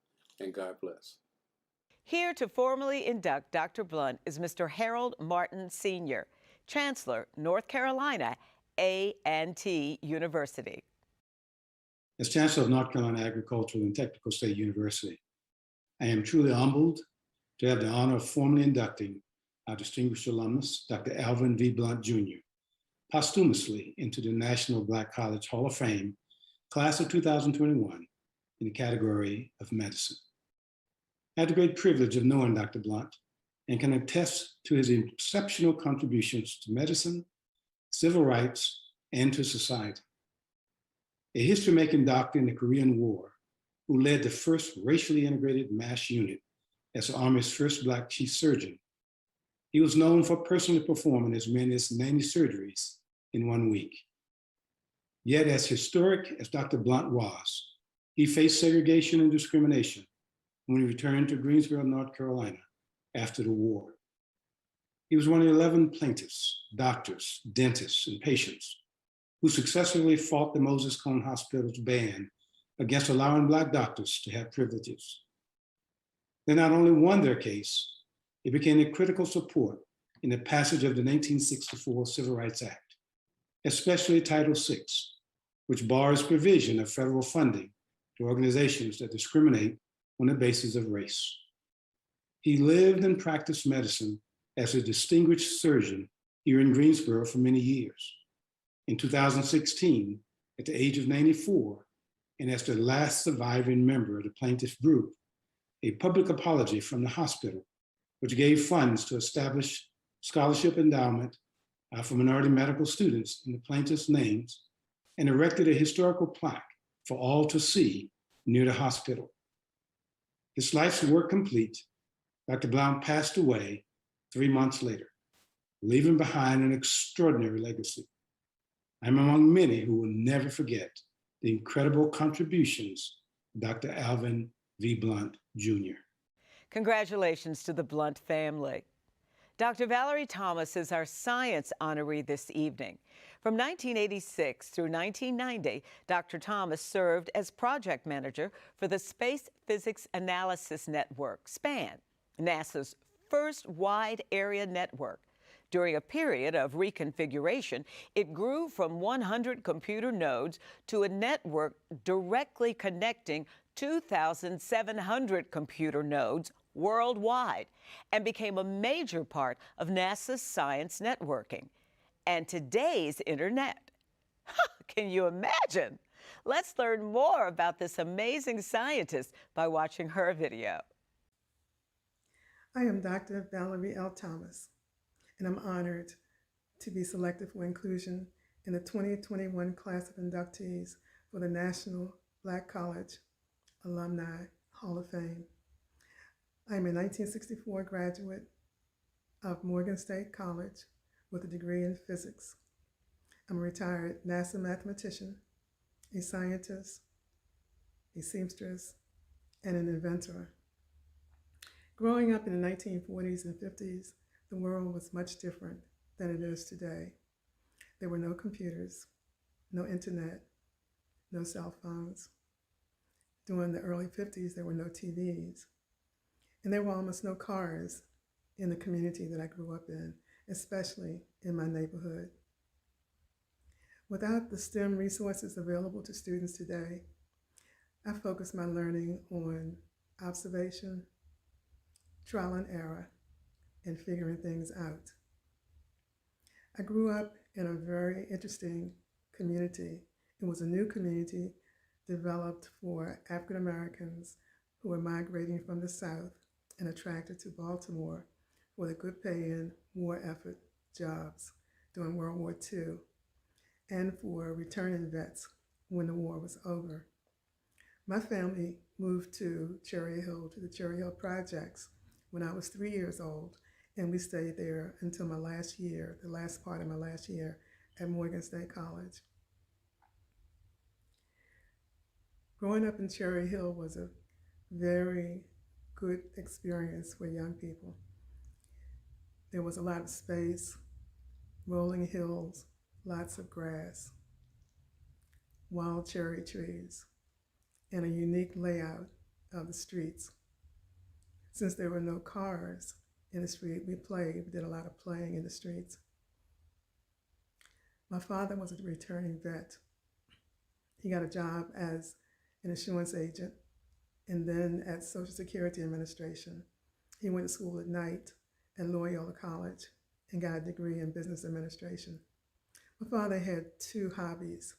and God bless. Here to formally induct Dr. Blunt is Mr. Harold Martin Sr., Chancellor, North Carolina, A&T University. As Chancellor of North Carolina Agricultural and Technical State University, I am truly humbled to have the honor of formally inducting our distinguished alumnus, Dr. Alvin V. Blunt, Jr., posthumously into the National Black College Hall of Fame, class of 2021, in the category of medicine. I had the great privilege of knowing Dr. Blunt and can attest to his exceptional contributions to medicine, civil rights, and to society. A history-making doctor in the Korean War who led the first racially integrated MASH unit as the Army's first Black chief surgeon, he was known for personally performing as many as 90 surgeries in 1 week. Yet as historic as Dr. Blunt was, he faced segregation and discrimination when he returned to Greensboro, North Carolina after the war. He was one of 11 plaintiffs, doctors, dentists, and patients who successfully fought the Moses Cone Hospital's ban against allowing Black doctors to have privileges. They not only won their case, it became a critical support in the passage of the 1964 Civil Rights Act, especially Title VI, which bars provision of federal funding to organizations that discriminate on the basis of race. He lived and practiced medicine as a distinguished surgeon here in Greensboro for many years. In 2016, at the age of 94, and as the last surviving member of the plaintiff group, a public apology from the hospital, which gave funds to establish scholarship endowment for minority medical students in the plaintiff's names, and erected a historical plaque for all to see near the hospital. His life's work complete, Dr. Blount passed away 3 months later, leaving behind an extraordinary legacy. I'm among many who will never forget the incredible contributions of Dr. Alvin V. Blunt, Jr. Congratulations to the Blunt family. Dr. Valerie Thomas is our science honoree this evening. From 1986 through 1990, Dr. Thomas served as project manager for the Space Physics Analysis Network, SPAN, NASA's first wide area network. During a period of reconfiguration, it grew from 100 computer nodes to a network directly connecting 2,700 computer nodes worldwide and became a major part of NASA's science networking. And today's internet. Can you imagine? Let's learn more about this amazing scientist by watching her video. I am Dr. Valerie L. Thomas, and I'm honored to be selected for inclusion in the 2021 class of inductees for the National Black College Alumni Hall of Fame. I'm a 1964 graduate of Morgan State College with a degree in physics. I'm a retired NASA mathematician, a scientist, a seamstress, and an inventor. Growing up in the 1940s and 50s, the world was much different than it is today. There were no computers, no internet, no cell phones. During the early 50s, there were no TVs. And there were almost no cars in the community that I grew up in, especially in my neighborhood. Without the STEM resources available to students today, I focused my learning on observation, trial and error, and figuring things out. I grew up in a very interesting community. It was a new community developed for African Americans who were migrating from the South and attracted to Baltimore for the good paying war effort jobs during World War II and for returning vets when the war was over. My family moved to Cherry Hill, to the Cherry Hill Projects, when I was 3 years old, and we stayed there until my last year, the last part of my last year at Morgan State College. Growing up in Cherry Hill was a very good experience for young people. There was a lot of space, rolling hills, lots of grass, wild cherry trees, and a unique layout of the streets. Since there were no cars in the street, we did a lot of playing in the streets. My father was a returning vet. He got a job as an insurance agent and then at Social Security Administration. He went to school at night at Loyola College and got a degree in business administration. My father had two hobbies.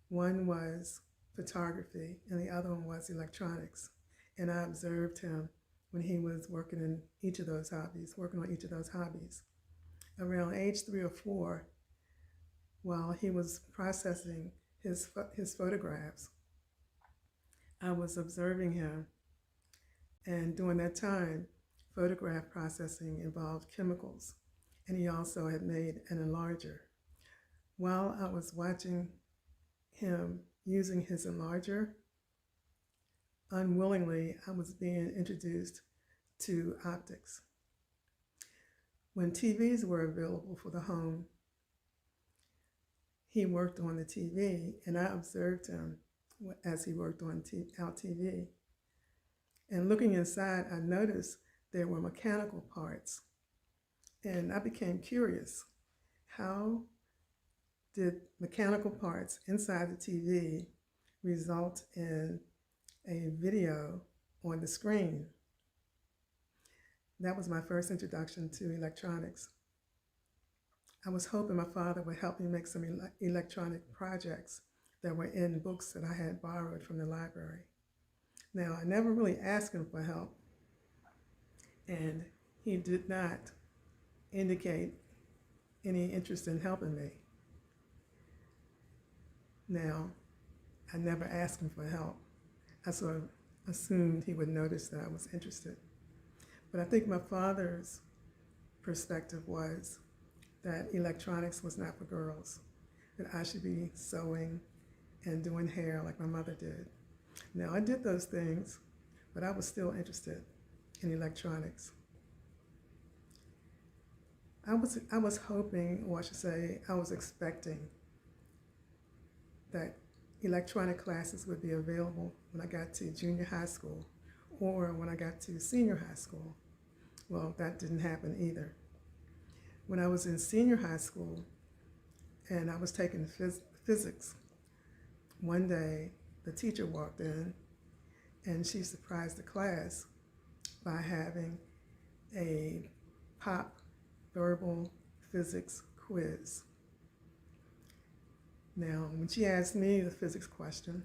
One was photography and the other one was electronics. And I observed him when he was working on each of those hobbies. Around age 3 or 4, while he was processing his photographs, I was observing him. And during that time, photograph processing involved chemicals, and he also had made an enlarger. While I was watching him using his enlarger, unwillingly, I was being introduced to optics. When TVs were available for the home, he worked on the TV, and I observed him as he worked on our TV. And looking inside, I noticed there were mechanical parts. And I became curious. How did mechanical parts inside the TV result in a video on the screen? That was my first introduction to electronics. I was hoping my father would help me make some electronic projects that were in books that I had borrowed from the library. Now, I never really asked him for help, and he did not indicate any interest in helping me. Now, I never asked him for help. I sort of assumed he would notice that I was interested. But I think my father's perspective was that electronics was not for girls, that I should be sewing and doing hair like my mother did. Now, I did those things, but I was still interested in electronics. I was hoping, or I should say, I was expecting that electronic classes would be available when I got to junior high school or when I got to senior high school. Well, that didn't happen either. When I was in senior high school and I was taking physics, one day the teacher walked in and she surprised the class by having a pop verbal physics quiz. Now, when she asked me the physics question,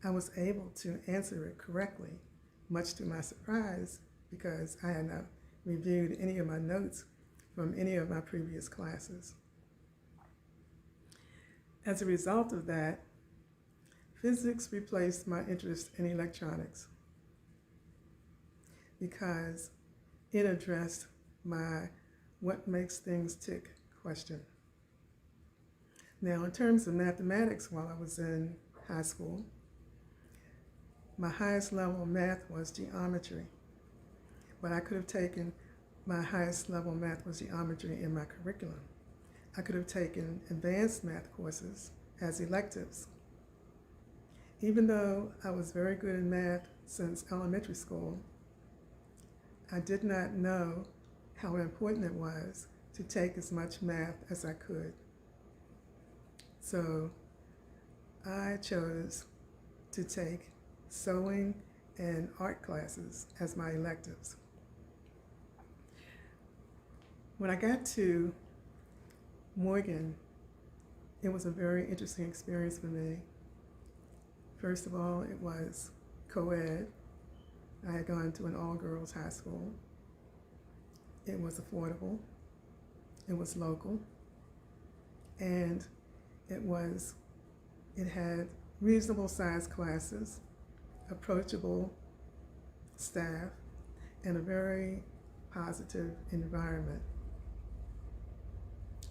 I was able to answer it correctly, much to my surprise, because I had not reviewed any of my notes from any of my previous classes. As a result of that, physics replaced my interest in electronics because it addressed my what makes things tick question. Now, in terms of mathematics, while I was in high school, my highest level of math was geometry, but I could have taken my highest level of math was geometry in my curriculum. I could have taken advanced math courses as electives. Even though I was very good in math since elementary school, I did not know how important it was to take as much math as I could. So I chose to take sewing and art classes as my electives. When I got to Morgan, it was a very interesting experience for me. First of all, it was co-ed. I had gone to an all-girls high school. It was affordable, it was local, and it had reasonable sized classes, approachable staff, and a very positive environment.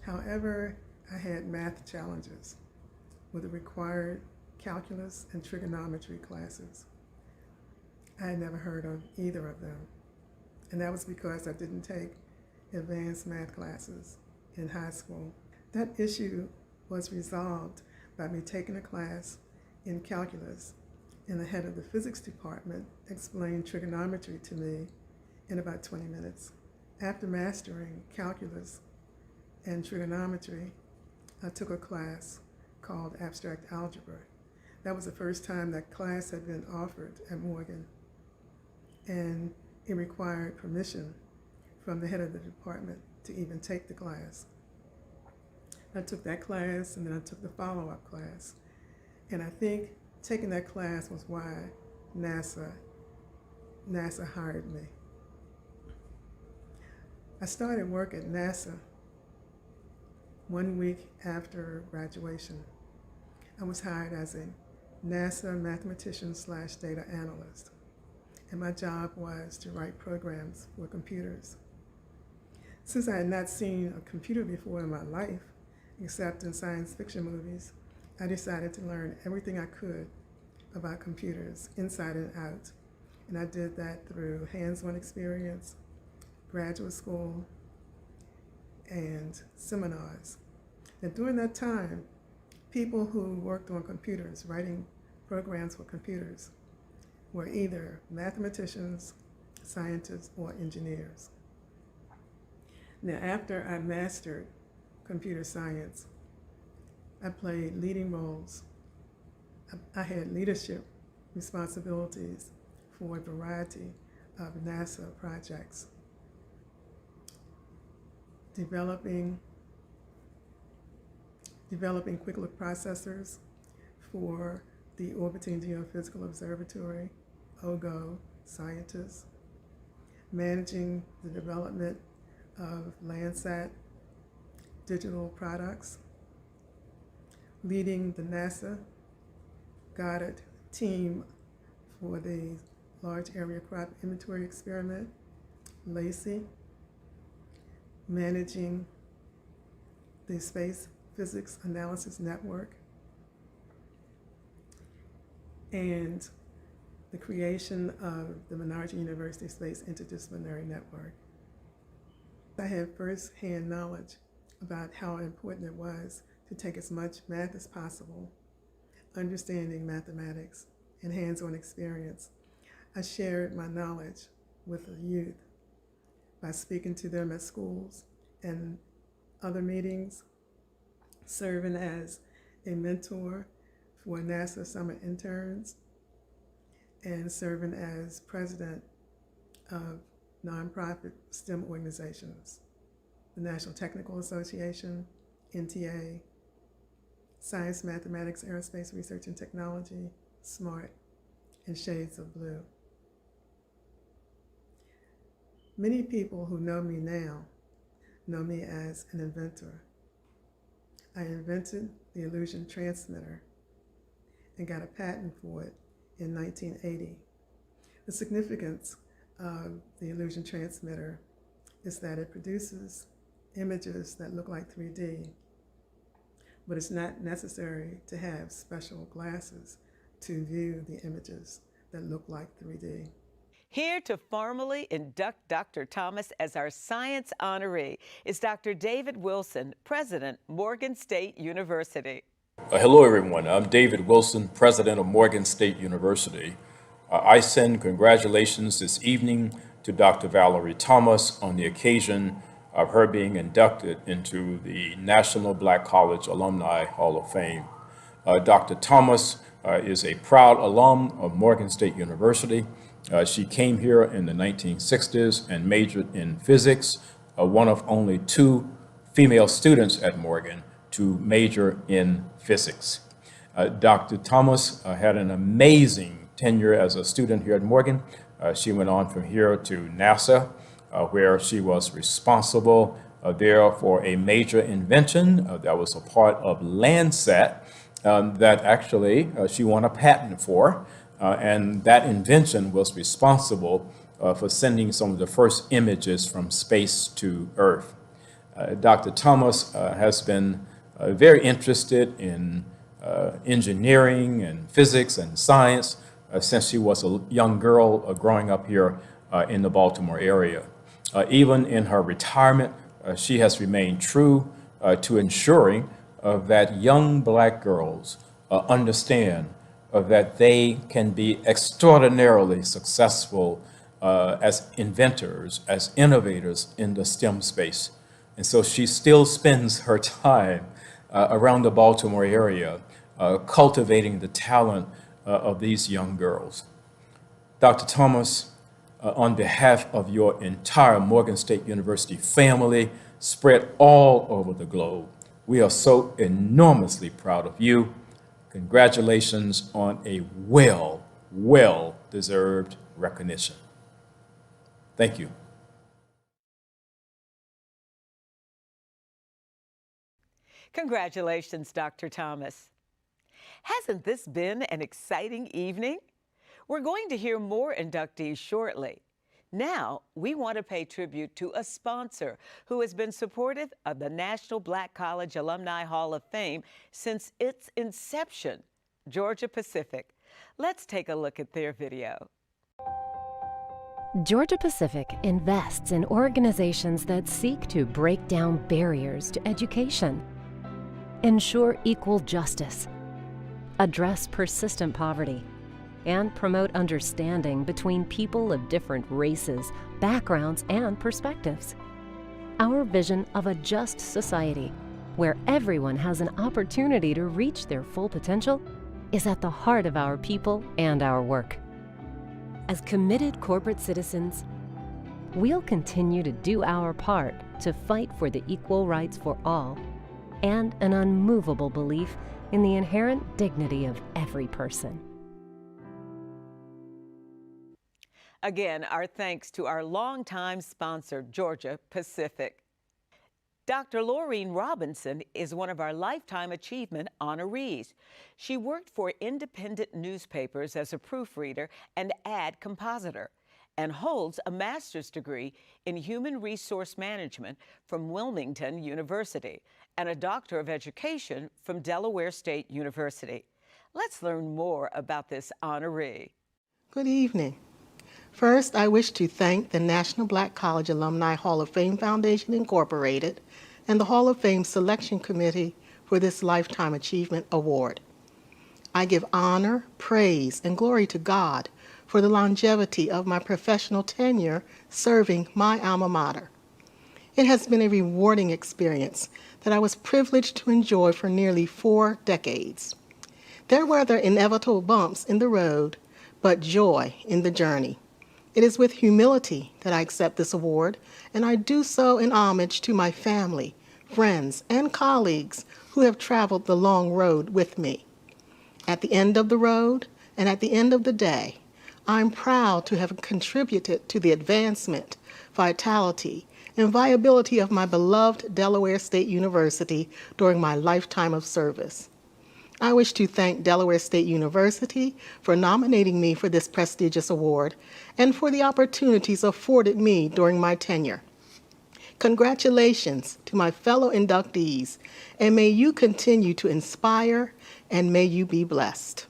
However, I had math challenges with the required calculus and trigonometry classes. I had never heard of either of them. And that was because I didn't take advanced math classes in high school. That issue was resolved by me taking a class in calculus, and the head of the physics department explained trigonometry to me in about 20 minutes. After mastering calculus and trigonometry, I took a class called Abstract Algebra. That was the first time that class had been offered at Morgan, and it required permission from the head of the department to even take the class. I took that class, and then I took the follow-up class. And I think taking that class was why NASA hired me. I started work at NASA 1 week after graduation. I was hired as a NASA mathematician/data analyst, and my job was to write programs for computers. Since I had not seen a computer before in my life, except in science fiction movies, I decided to learn everything I could about computers, inside and out. And I did that through hands-on experience, graduate school, and seminars. And during that time, people who worked on computers, writing programs for computers, were either mathematicians, scientists, or engineers. Now, after I mastered computer science, I played leading roles. I had leadership responsibilities for a variety of NASA projects, developing quick look processors for the Orbiting Geophysical Observatory, OGO scientists, managing the development of Landsat digital products, leading the NASA Goddard team for the Large Area Crop Inventory Experiment, LACY, managing the Space Physics Analysis Network, and the creation of the Menard University Space Interdisciplinary Network. I had first-hand knowledge about how important it was to take as much math as possible, understanding mathematics, and hands-on experience. I shared my knowledge with the youth by speaking to them at schools and other meetings, serving as a mentor for NASA summer interns, and serving as president of nonprofit STEM organizations, the National Technical Association, NTA, Science, Mathematics, Aerospace Research and Technology, SMART, and Shades of Blue. Many people who know me now know me as an inventor. I invented the illusion transmitter and got a patent for it in 1980. The significance of the illusion transmitter is that it produces images that look like 3D, but it's not necessary to have special glasses to view the images that look like 3D. Here to formally induct Dr. Thomas as our science honoree is Dr. David Wilson, President, Morgan State University. Hello, everyone. I'm David Wilson, President of Morgan State University. I send congratulations this evening to Dr. Valerie Thomas on the occasion of her being inducted into the National Black College Alumni Hall of Fame. Dr. Thomas is a proud alum of Morgan State University. She came here in the 1960s and majored in physics, one of only 2 female students at Morgan to major in physics. Dr. Thomas had an amazing tenure as a student here at Morgan. She went on from here to NASA, where she was responsible there for a major invention that was a part of Landsat that actually she won a patent for. And that invention was responsible for sending some of the first images from space to Earth. Dr. Thomas has been very interested in engineering and physics and science since she was a young girl growing up here in the Baltimore area. Even in her retirement, she has remained true to ensuring that young black girls understand that they can be extraordinarily successful as inventors, as innovators in the STEM space. And so she still spends her time around the Baltimore area, cultivating the talent of these young girls. Dr. Thomas, on behalf of your entire Morgan State University family, spread all over the globe, we are so enormously proud of you. Congratulations on a well-deserved recognition. Thank you. Congratulations, Dr. Thomas. Hasn't this been an exciting evening? We're going to hear more inductees shortly. Now, we want to pay tribute to a sponsor who has been supportive of the National Black College Alumni Hall of Fame since its inception, Georgia Pacific. Let's take a look at their video. Georgia Pacific invests in organizations that seek to break down barriers to education, ensure equal justice, address persistent poverty, and promote understanding between people of different races, backgrounds, and perspectives. Our vision of a just society, where everyone has an opportunity to reach their full potential, is at the heart of our people and our work. As committed corporate citizens, we'll continue to do our part to fight for the equal rights for all and an unmovable belief in the inherent dignity of every person. Again, our thanks to our longtime sponsor, Georgia Pacific. Dr. Laureen Robinson is one of our Lifetime Achievement honorees. She worked for independent newspapers as a proofreader and ad compositor, and holds a master's degree in human resource management from Wilmington University and a Doctor of Education from Delaware State University. Let's learn more about this honoree. Good evening. First, I wish to thank the National Black College Alumni Hall of Fame Foundation, Incorporated, and the Hall of Fame Selection Committee for this Lifetime Achievement Award. I give honor, praise, and glory to God for the longevity of my professional tenure serving my alma mater. It has been a rewarding experience that I was privileged to enjoy for nearly 4 decades. There were the inevitable bumps in the road, but joy in the journey. It is with humility that I accept this award, and I do so in homage to my family, friends, and colleagues who have traveled the long road with me. At the end of the road, and at the end of the day, I'm proud to have contributed to the advancement, vitality, and viability of my beloved Delaware State University during my lifetime of service. I wish to thank Delaware State University for nominating me for this prestigious award and for the opportunities afforded me during my tenure. Congratulations to my fellow inductees, and may you continue to inspire, and may you be blessed.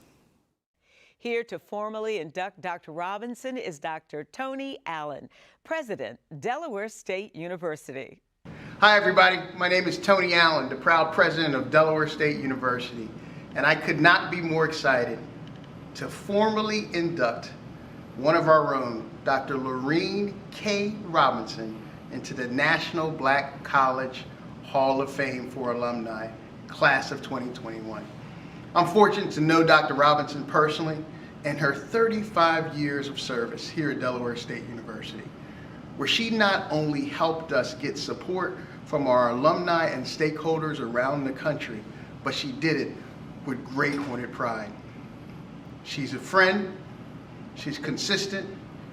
Here to formally induct Dr. Robinson is Dr. Tony Allen, President, Delaware State University. Hi everybody, my name is Tony Allen, the proud president of Delaware State University, and I could not be more excited to formally induct one of our own, Dr. Laureen K. Robinson, into the National Black College Hall of Fame for Alumni, class of 2021. I'm fortunate to know Dr. Robinson personally and her 35 years of service here at Delaware State University, where she not only helped us get support from our alumni and stakeholders around the country, but she did it with great haunted pride. She's a friend, she's consistent,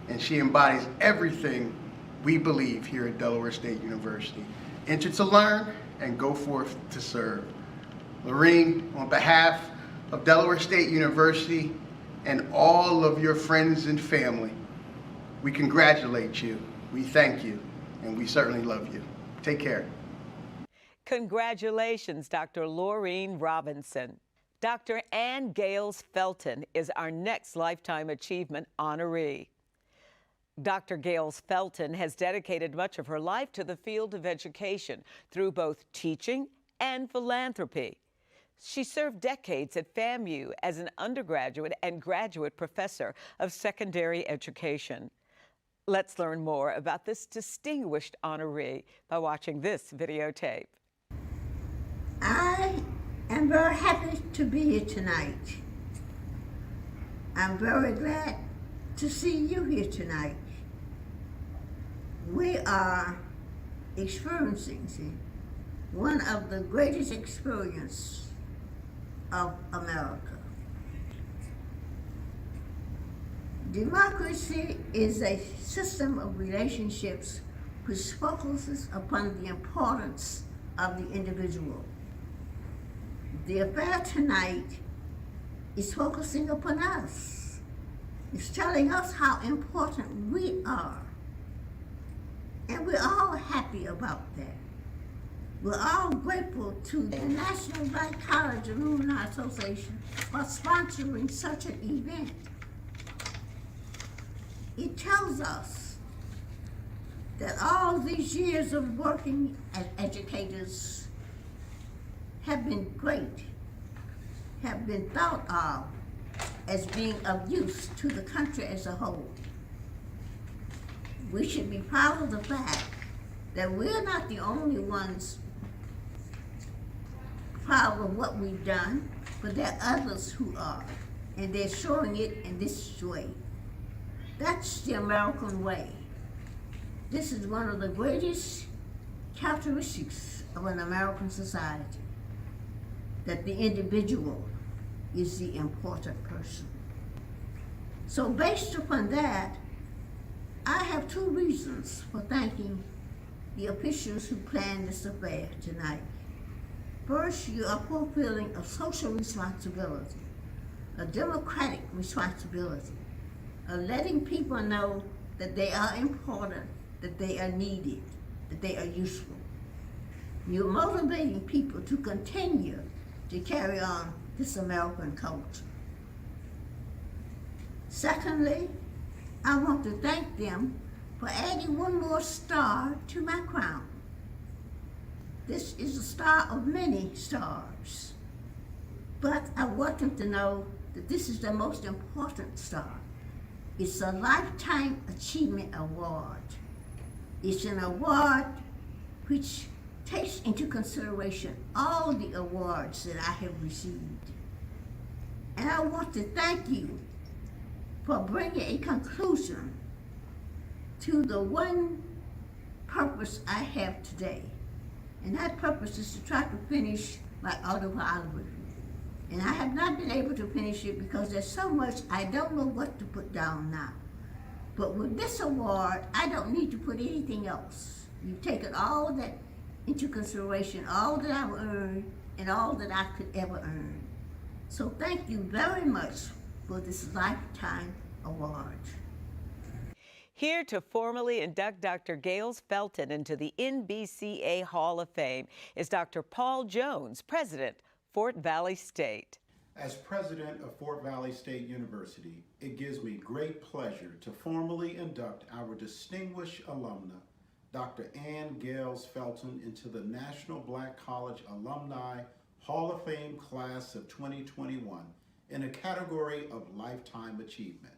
and she embodies everything we believe here at Delaware State University. Enter to learn and go forth to serve. Laureen, on behalf of Delaware State University and all of your friends and family, we congratulate you, we thank you, and we certainly love you. Take care. Congratulations, Dr. Laureen Robinson. Dr. Ann Gales Felton is our next Lifetime Achievement honoree. Dr. Gales Felton has dedicated much of her life to the field of education through both teaching and philanthropy. She served decades at FAMU as an undergraduate and graduate professor of secondary education. Let's learn more about this distinguished honoree by watching this videotape. I I'm very happy to be here tonight. I'm very glad to see you here tonight. We are experiencing one of the greatest experiences of America. Democracy is a system of relationships which focuses upon the importance of the individual. The affair tonight is focusing upon us. It's telling us how important we are. And we're all happy about that. We're all grateful to the National Black College Alumni Association for sponsoring such an event. It tells us that all these years of working as educators have been great, have been thought of as being of use to the country as a whole. We should be proud of the fact that we're not the only ones proud of what we've done, but there are others who are, and they're showing it in this way. That's the American way. This is one of the greatest characteristics of an American society, that the individual is the important person. So based upon that, I have two reasons for thanking the officials who planned this affair tonight. First, you are fulfilling a social responsibility, a democratic responsibility, of letting people know that they are important, that they are needed, that they are useful. You're motivating people to continue to carry on this American culture. Secondly, I want to thank them for adding one more star to my crown. This is a star of many stars, but I want them to know that this is the most important star. It's a Lifetime Achievement Award. It's an award which takes into consideration all the awards that I have received. And I want to thank you for bringing a conclusion to the one purpose I have today. And that purpose is to try to finish my autobiography. And I have not been able to finish it because there's so much I don't know what to put down now. But with this award, I don't need to put anything else. You've taken all that into consideration, all that I've earned and all that I could ever earn. So thank you very much for this Lifetime Award. Here to formally induct Dr. Gales Felton into the NBCA Hall of Fame is Dr. Paul Jones, President, Fort Valley State. As president of Fort Valley State University, it gives me great pleasure to formally induct our distinguished alumna, Dr. Ann Gales Felton, into the National Black College Alumni Hall of Fame Class of 2021 in a category of Lifetime Achievement.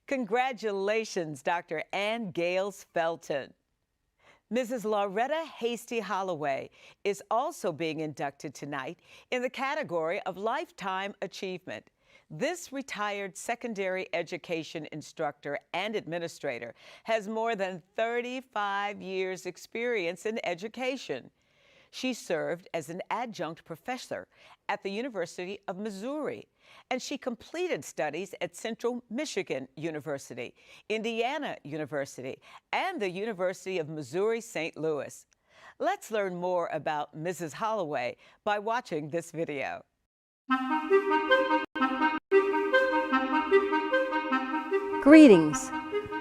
Congratulations, Dr. Ann Gales Felton. Mrs. Loretta Hasty Holloway is also being inducted tonight in the category of Lifetime Achievement. This retired secondary education instructor and administrator has more than 35 years' experience in education. She served as an adjunct professor at the University of Missouri, and she completed studies at Central Michigan University, Indiana University, and the University of Missouri-St. Louis. Let's learn more about Mrs. Holloway by watching this video. Greetings.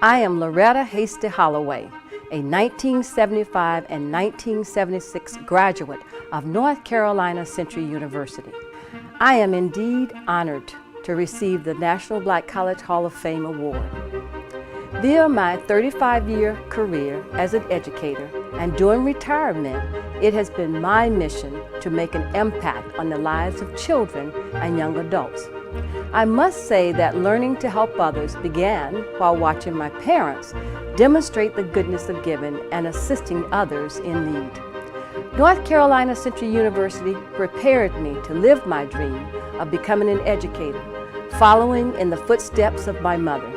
I am Loretta Hasty Holloway, a 1975 and 1976 graduate of North Carolina Central University. I am indeed honored to receive the National Black College Hall of Fame Award. Via my 35-year career as an educator and during retirement, it has been my mission to make an impact on the lives of children and young adults. I must say that learning to help others began while watching my parents demonstrate the goodness of giving and assisting others in need. North Carolina Central University prepared me to live my dream of becoming an educator, following in the footsteps of my mother.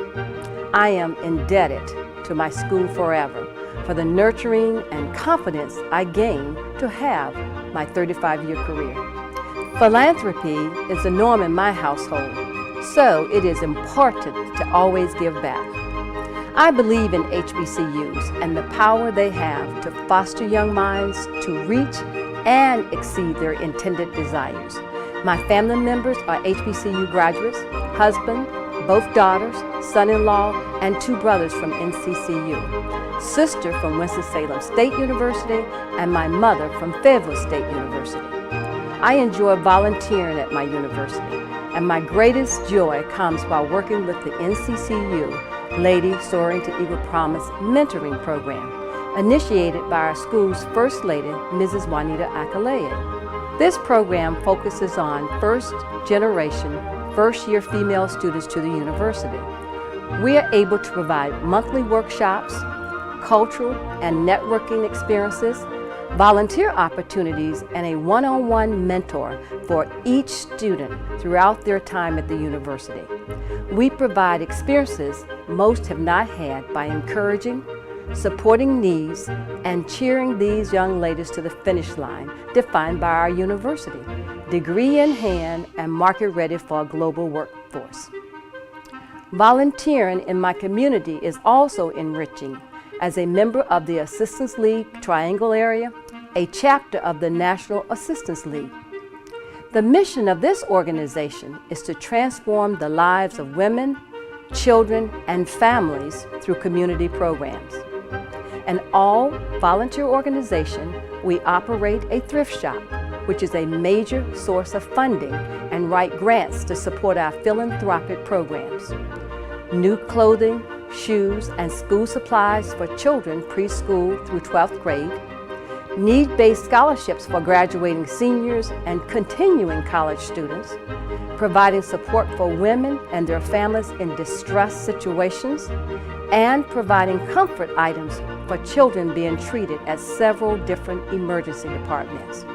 I am indebted to my school forever for the nurturing and confidence I gained to have my 35-year career. Philanthropy is the norm in my household, so it is important to always give back. I believe in HBCUs and the power they have to foster young minds to reach and exceed their intended desires. My family members are HBCU graduates, husband, both daughters, son-in-law, and 2 brothers from NCCU, sister from Winston-Salem State University, and my mother from Fayetteville State University. I enjoy volunteering at my university, and my greatest joy comes while working with the NCCU Lady Soaring to Eagle Promise mentoring program, initiated by our school's First Lady, Mrs. Juanita Akaleye. This program focuses on first-generation, first-year female students to the university. We are able to provide monthly workshops, cultural and networking experiences, volunteer opportunities, and a one-on-one mentor for each student throughout their time at the university. We provide experiences most have not had by encouraging, supporting needs, and cheering these young ladies to the finish line defined by our university, degree in hand and market ready for a global workforce. Volunteering in my community is also enriching. As a member of the Assistance League Triangle area, a chapter of the National Assistance League. The mission of this organization is to transform the lives of women, children, and families through community programs. An all-volunteer organization, we operate a thrift shop, which is a major source of funding, and write grants to support our philanthropic programs. New clothing, shoes, and school supplies for children preschool through 12th grade, need-based scholarships for graduating seniors and continuing college students, providing support for women and their families in distress situations, and providing comfort items for children being treated at several different emergency departments.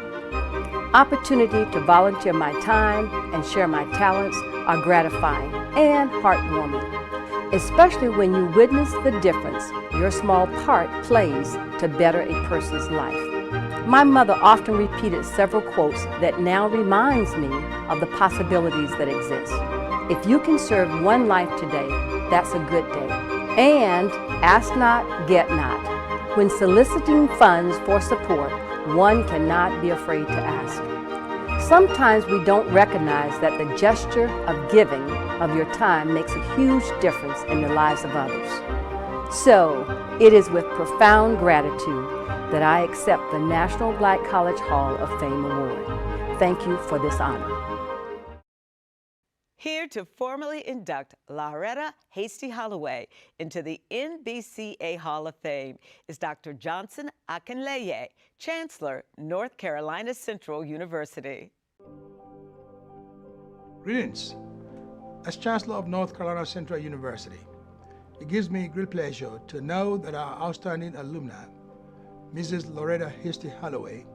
Opportunity to volunteer my time and share my talents are gratifying and heartwarming, especially when you witness the difference your small part plays to better a person's life. My mother often repeated several quotes that now reminds me of the possibilities that exist. If you can serve one life today, that's a good day. And ask not, get not. When soliciting funds for support, one cannot be afraid to ask. Sometimes we don't recognize that the gesture of giving of your time makes a huge difference in the lives of others. So, it is with profound gratitude that I accept the National Black College Hall of Fame Award. Thank you for this honor. Here to formally induct Loretta Hasty Holloway into the NBCA Hall of Fame is Dr. Johnson Akinleye, Chancellor, North Carolina Central University. Greetings. As Chancellor of North Carolina Central University, it gives me great pleasure to know that our outstanding alumni, Mrs. Loretta Hasty Holloway,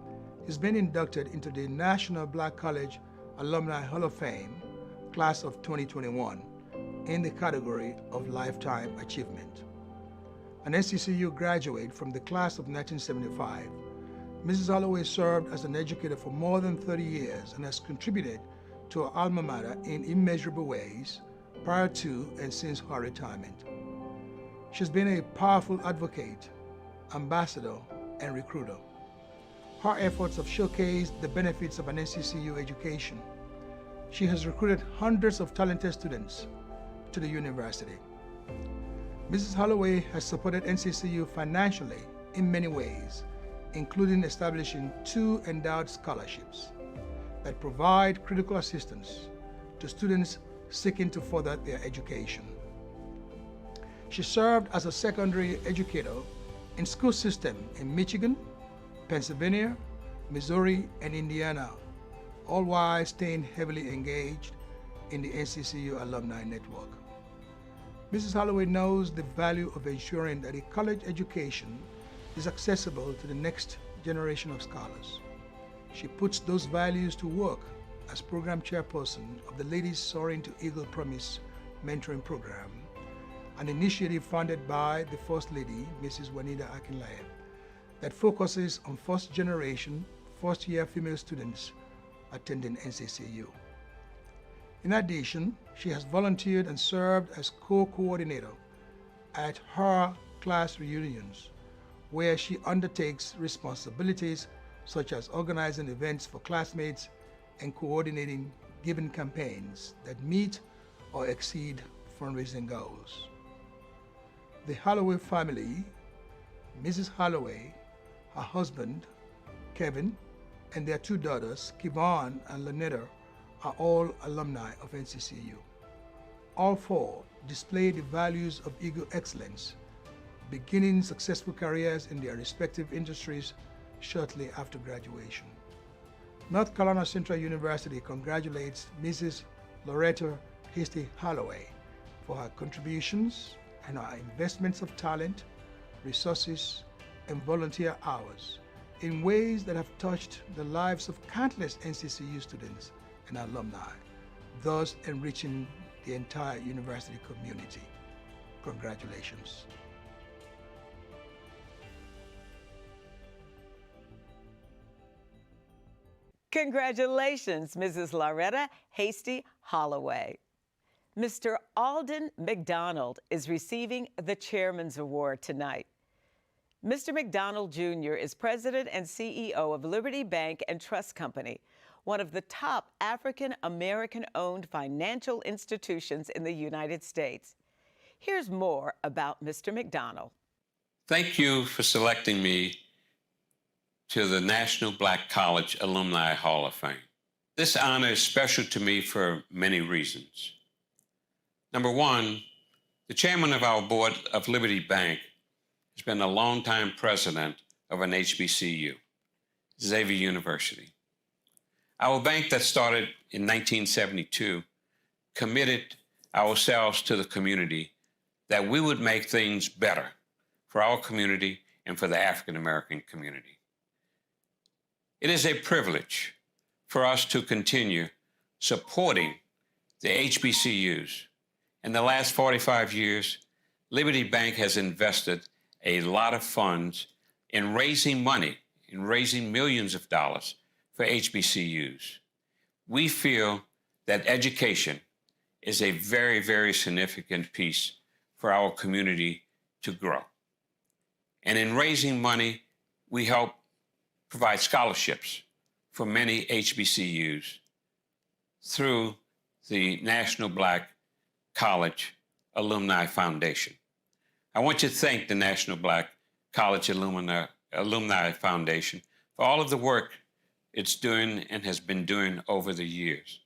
has been inducted into the National Black College Alumni Hall of Fame, class of 2021, in the category of Lifetime Achievement. An NCCU graduate from the class of 1975, Mrs. Holloway served as an educator for more than 30 years and has contributed to our alma mater in immeasurable ways prior to and since her retirement. She's been a powerful advocate, ambassador, and recruiter. Her efforts have showcased the benefits of an NCCU education. She has recruited hundreds of talented students to the university. Mrs. Holloway has supported NCCU financially in many ways, including establishing 2 endowed scholarships that provide critical assistance to students seeking to further their education. She served as a secondary educator in school systems in Michigan, Pennsylvania, Missouri, and Indiana, all while staying heavily engaged in the NCCU alumni network. Mrs. Holloway knows the value of ensuring that a college education is accessible to the next generation of scholars. She puts those values to work as program chairperson of the Ladies Soaring to Eagle Promise Mentoring Program, an initiative funded by the First Lady, Mrs. Juanita Akinlaev, that focuses on first-generation, first-year female students attending NCCU. In addition, she has volunteered and served as co-coordinator at her class reunions, where she undertakes responsibilities such as organizing events for classmates and coordinating giving campaigns that meet or exceed fundraising goals. The Holloway family, Mrs. Holloway, her husband, Kevin, and their two daughters, Kivon and Lynetta, are all alumni of NCCU. All four display the values of Eagle excellence, beginning successful careers in their respective industries shortly after graduation. North Carolina Central University congratulates Mrs. Loretta Hasty Holloway for her contributions and her investments of talent, resources, and volunteer hours in ways that have touched the lives of countless NCCU students and alumni, thus enriching the entire university community. Congratulations. Congratulations, Mrs. Loretta Hasty Holloway. Mr. Alden McDonald is receiving the Chairman's Award tonight. Mr. McDonald Jr. is President and CEO of Liberty Bank and Trust Company, one of the top African-American-owned financial institutions in the United States. Here's more about Mr. McDonald. Thank you for selecting me to the National Black College Alumni Hall of Fame. This honor is special to me for many reasons. Number one, the chairman of our board of Liberty Bank has been a longtime president of an HBCU, Xavier University. Our bank that started in 1972 committed ourselves to the community that we would make things better for our community and for the African American community. It is a privilege for us to continue supporting the HBCUs. In the last 45 years, Liberty Bank has invested a lot of funds in raising money, in raising millions of dollars for HBCUs. We feel that education is a very, very significant piece for our community to grow. And in raising money, we help provide scholarships for many HBCUs through the National Black College Alumni Foundation. I want to thank the National Black College Alumni Foundation for all of the work it's doing and has been doing over the years.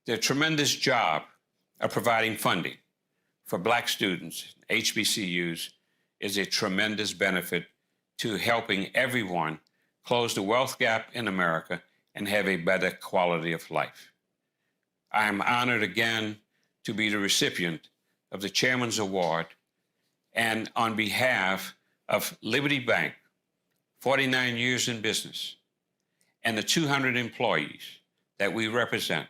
Their tremendous job of providing funding for Black students, HBCUs, is a tremendous benefit to helping everyone close the wealth gap in America and have a better quality of life. I am honored again to be the recipient of the Chairman's Award, and on behalf of Liberty Bank, 49 years in business, and the 200 employees that we represent,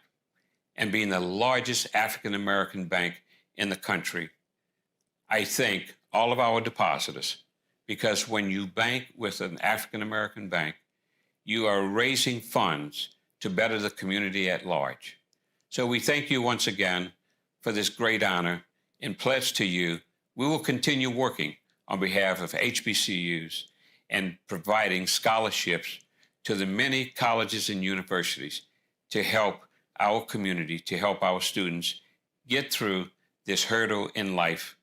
and being the largest African-American bank in the country, I thank all of our depositors, because when you bank with an African-American bank, you are raising funds to better the community at large. So we thank you once again for this great honor, and pledge to you, we will continue working on behalf of HBCUs and providing scholarships to the many colleges and universities to help our community, to help our students get through this hurdle in life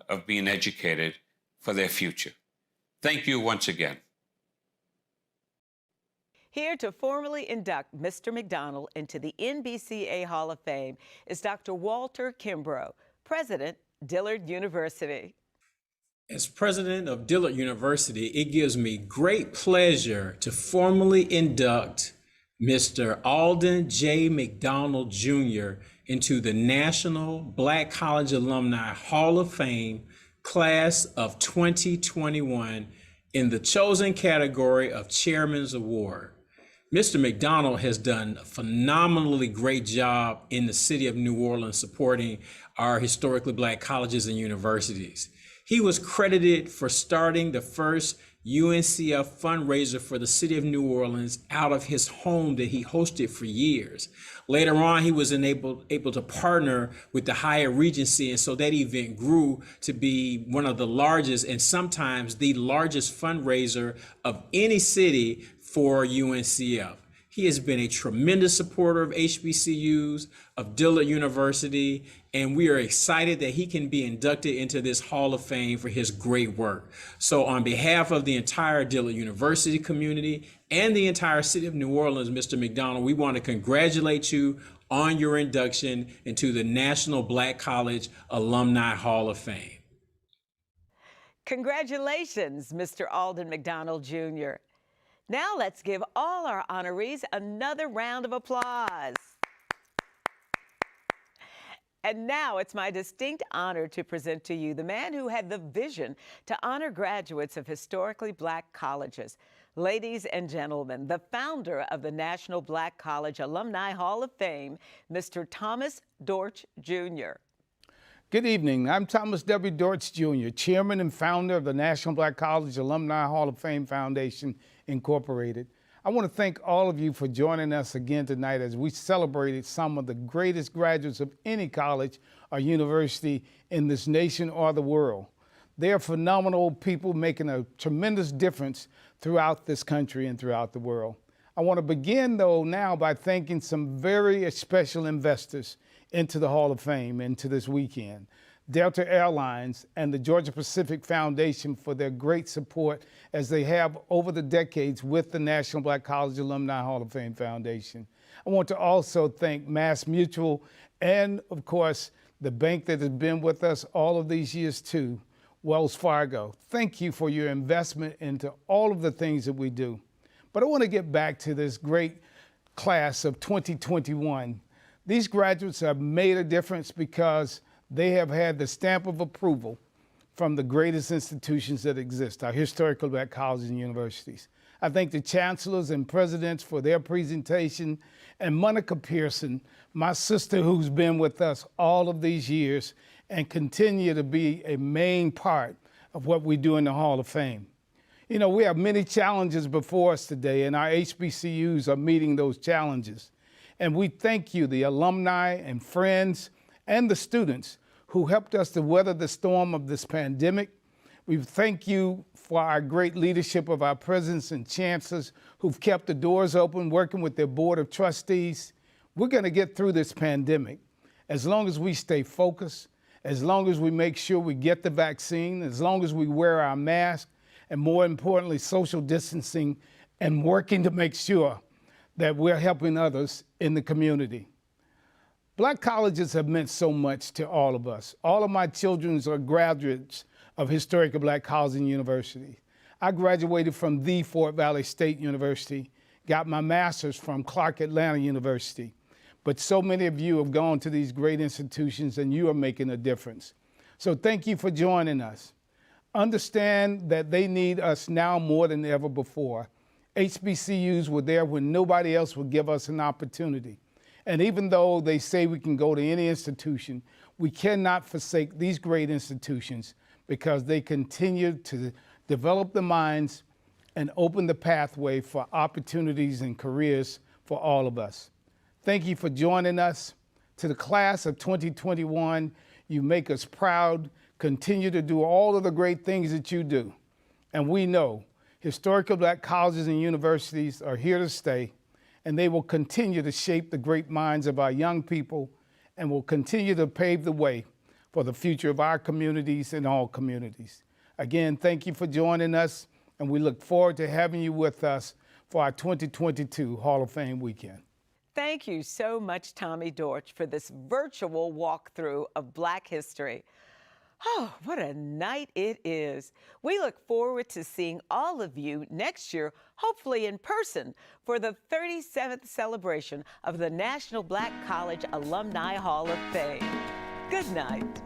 of being educated for their future. Thank you once again. Here to formally induct Mr. McDonald into the NBCA Hall of Fame is Dr. Walter Kimbrough, President, Dillard University. As president of Dillard University, it gives me great pleasure to formally induct Mr. Alden J. McDonald Jr. into the National Black College Alumni Hall of Fame, class of 2021, in the chosen category of Chairman's Award. Mr. McDonald has done a phenomenally great job in the city of New Orleans supporting our historically Black colleges and universities. He was credited for starting the first UNCF fundraiser for the city of New Orleans out of his home that he hosted for years. Later on, he was able to partner with the Hyatt Regency, and so that event grew to be one of the largest and sometimes the largest fundraiser of any city for UNCF. He has been a tremendous supporter of HBCUs, of Dillard University, and we are excited that he can be inducted into this Hall of Fame for his great work. So on behalf of the entire Dillard University community and the entire city of New Orleans, Mr. McDonald, we want to congratulate you on your induction into the National Black College Alumni Hall of Fame. Congratulations, Mr. Alden McDonald Jr. Now let's give all our honorees another round of applause. And now it's my distinct honor to present to you the man who had the vision to honor graduates of historically Black colleges. Ladies and gentlemen, the founder of the National Black College Alumni Hall of Fame, Mr. Thomas Dortch Jr. Good evening. I'm Thomas W. Dortch Jr., Chairman and founder of the National Black College Alumni Hall of Fame Foundation, Incorporated. I want to thank all of you for joining us again tonight as we celebrated some of the greatest graduates of any college or university in this nation or the world. They are phenomenal people making a tremendous difference throughout this country and throughout the world. I want to begin, though, now by thanking some very special investors into the Hall of Fame, into this weekend. Delta Airlines and the Georgia Pacific Foundation for their great support as they have over the decades with the National Black College Alumni Hall of Fame Foundation. I want to also thank Mass Mutual and, of course, the bank that has been with us all of these years too, Wells Fargo. Thank you for your investment into all of the things that we do. But I want to get back to this great class of 2021. These graduates have made a difference because they have had the stamp of approval from the greatest institutions that exist, our historical Black colleges and universities. I thank the chancellors and presidents for their presentation, and Monica Pearson, my sister who's been with us all of these years and continue to be a main part of what we do in the Hall of Fame. You know, we have many challenges before us today, and our HBCUs are meeting those challenges. And we thank you, the alumni and friends and the students who helped us to weather the storm of this pandemic. We thank you for our great leadership of our presidents and chancellors who've kept the doors open, working with their board of trustees. We're going to get through this pandemic as long as we stay focused, as long as we make sure we get the vaccine, as long as we wear our mask, and more importantly, social distancing and working to make sure that we're helping others in the community. Black colleges have meant so much to all of us. All of my children are graduates of historical Black colleges and universities. I graduated from the Fort Valley State University, got my master's from Clark Atlanta University. But so many of you have gone to these great institutions and you are making a difference. So thank you for joining us. Understand that they need us now more than ever before. HBCUs were there when nobody else would give us an opportunity. And even though they say we can go to any institution, we cannot forsake these great institutions because they continue to develop the minds and open the pathway for opportunities and careers for all of us. Thank you for joining us. To the class of 2021, you make us proud. Continue to do all of the great things that you do. And we know historical Black colleges and universities are here to stay, and they will continue to shape the great minds of our young people and will continue to pave the way for the future of our communities and all communities. Again, thank you for joining us, and we look forward to having you with us for our 2022 Hall of Fame weekend. Thank you so much, Tommy Dortch, for this virtual walkthrough of Black history. Oh, what a night it is. We look forward to seeing all of you next year, hopefully in person, for the 37th celebration of the National Black College Alumni Hall of Fame. Good night.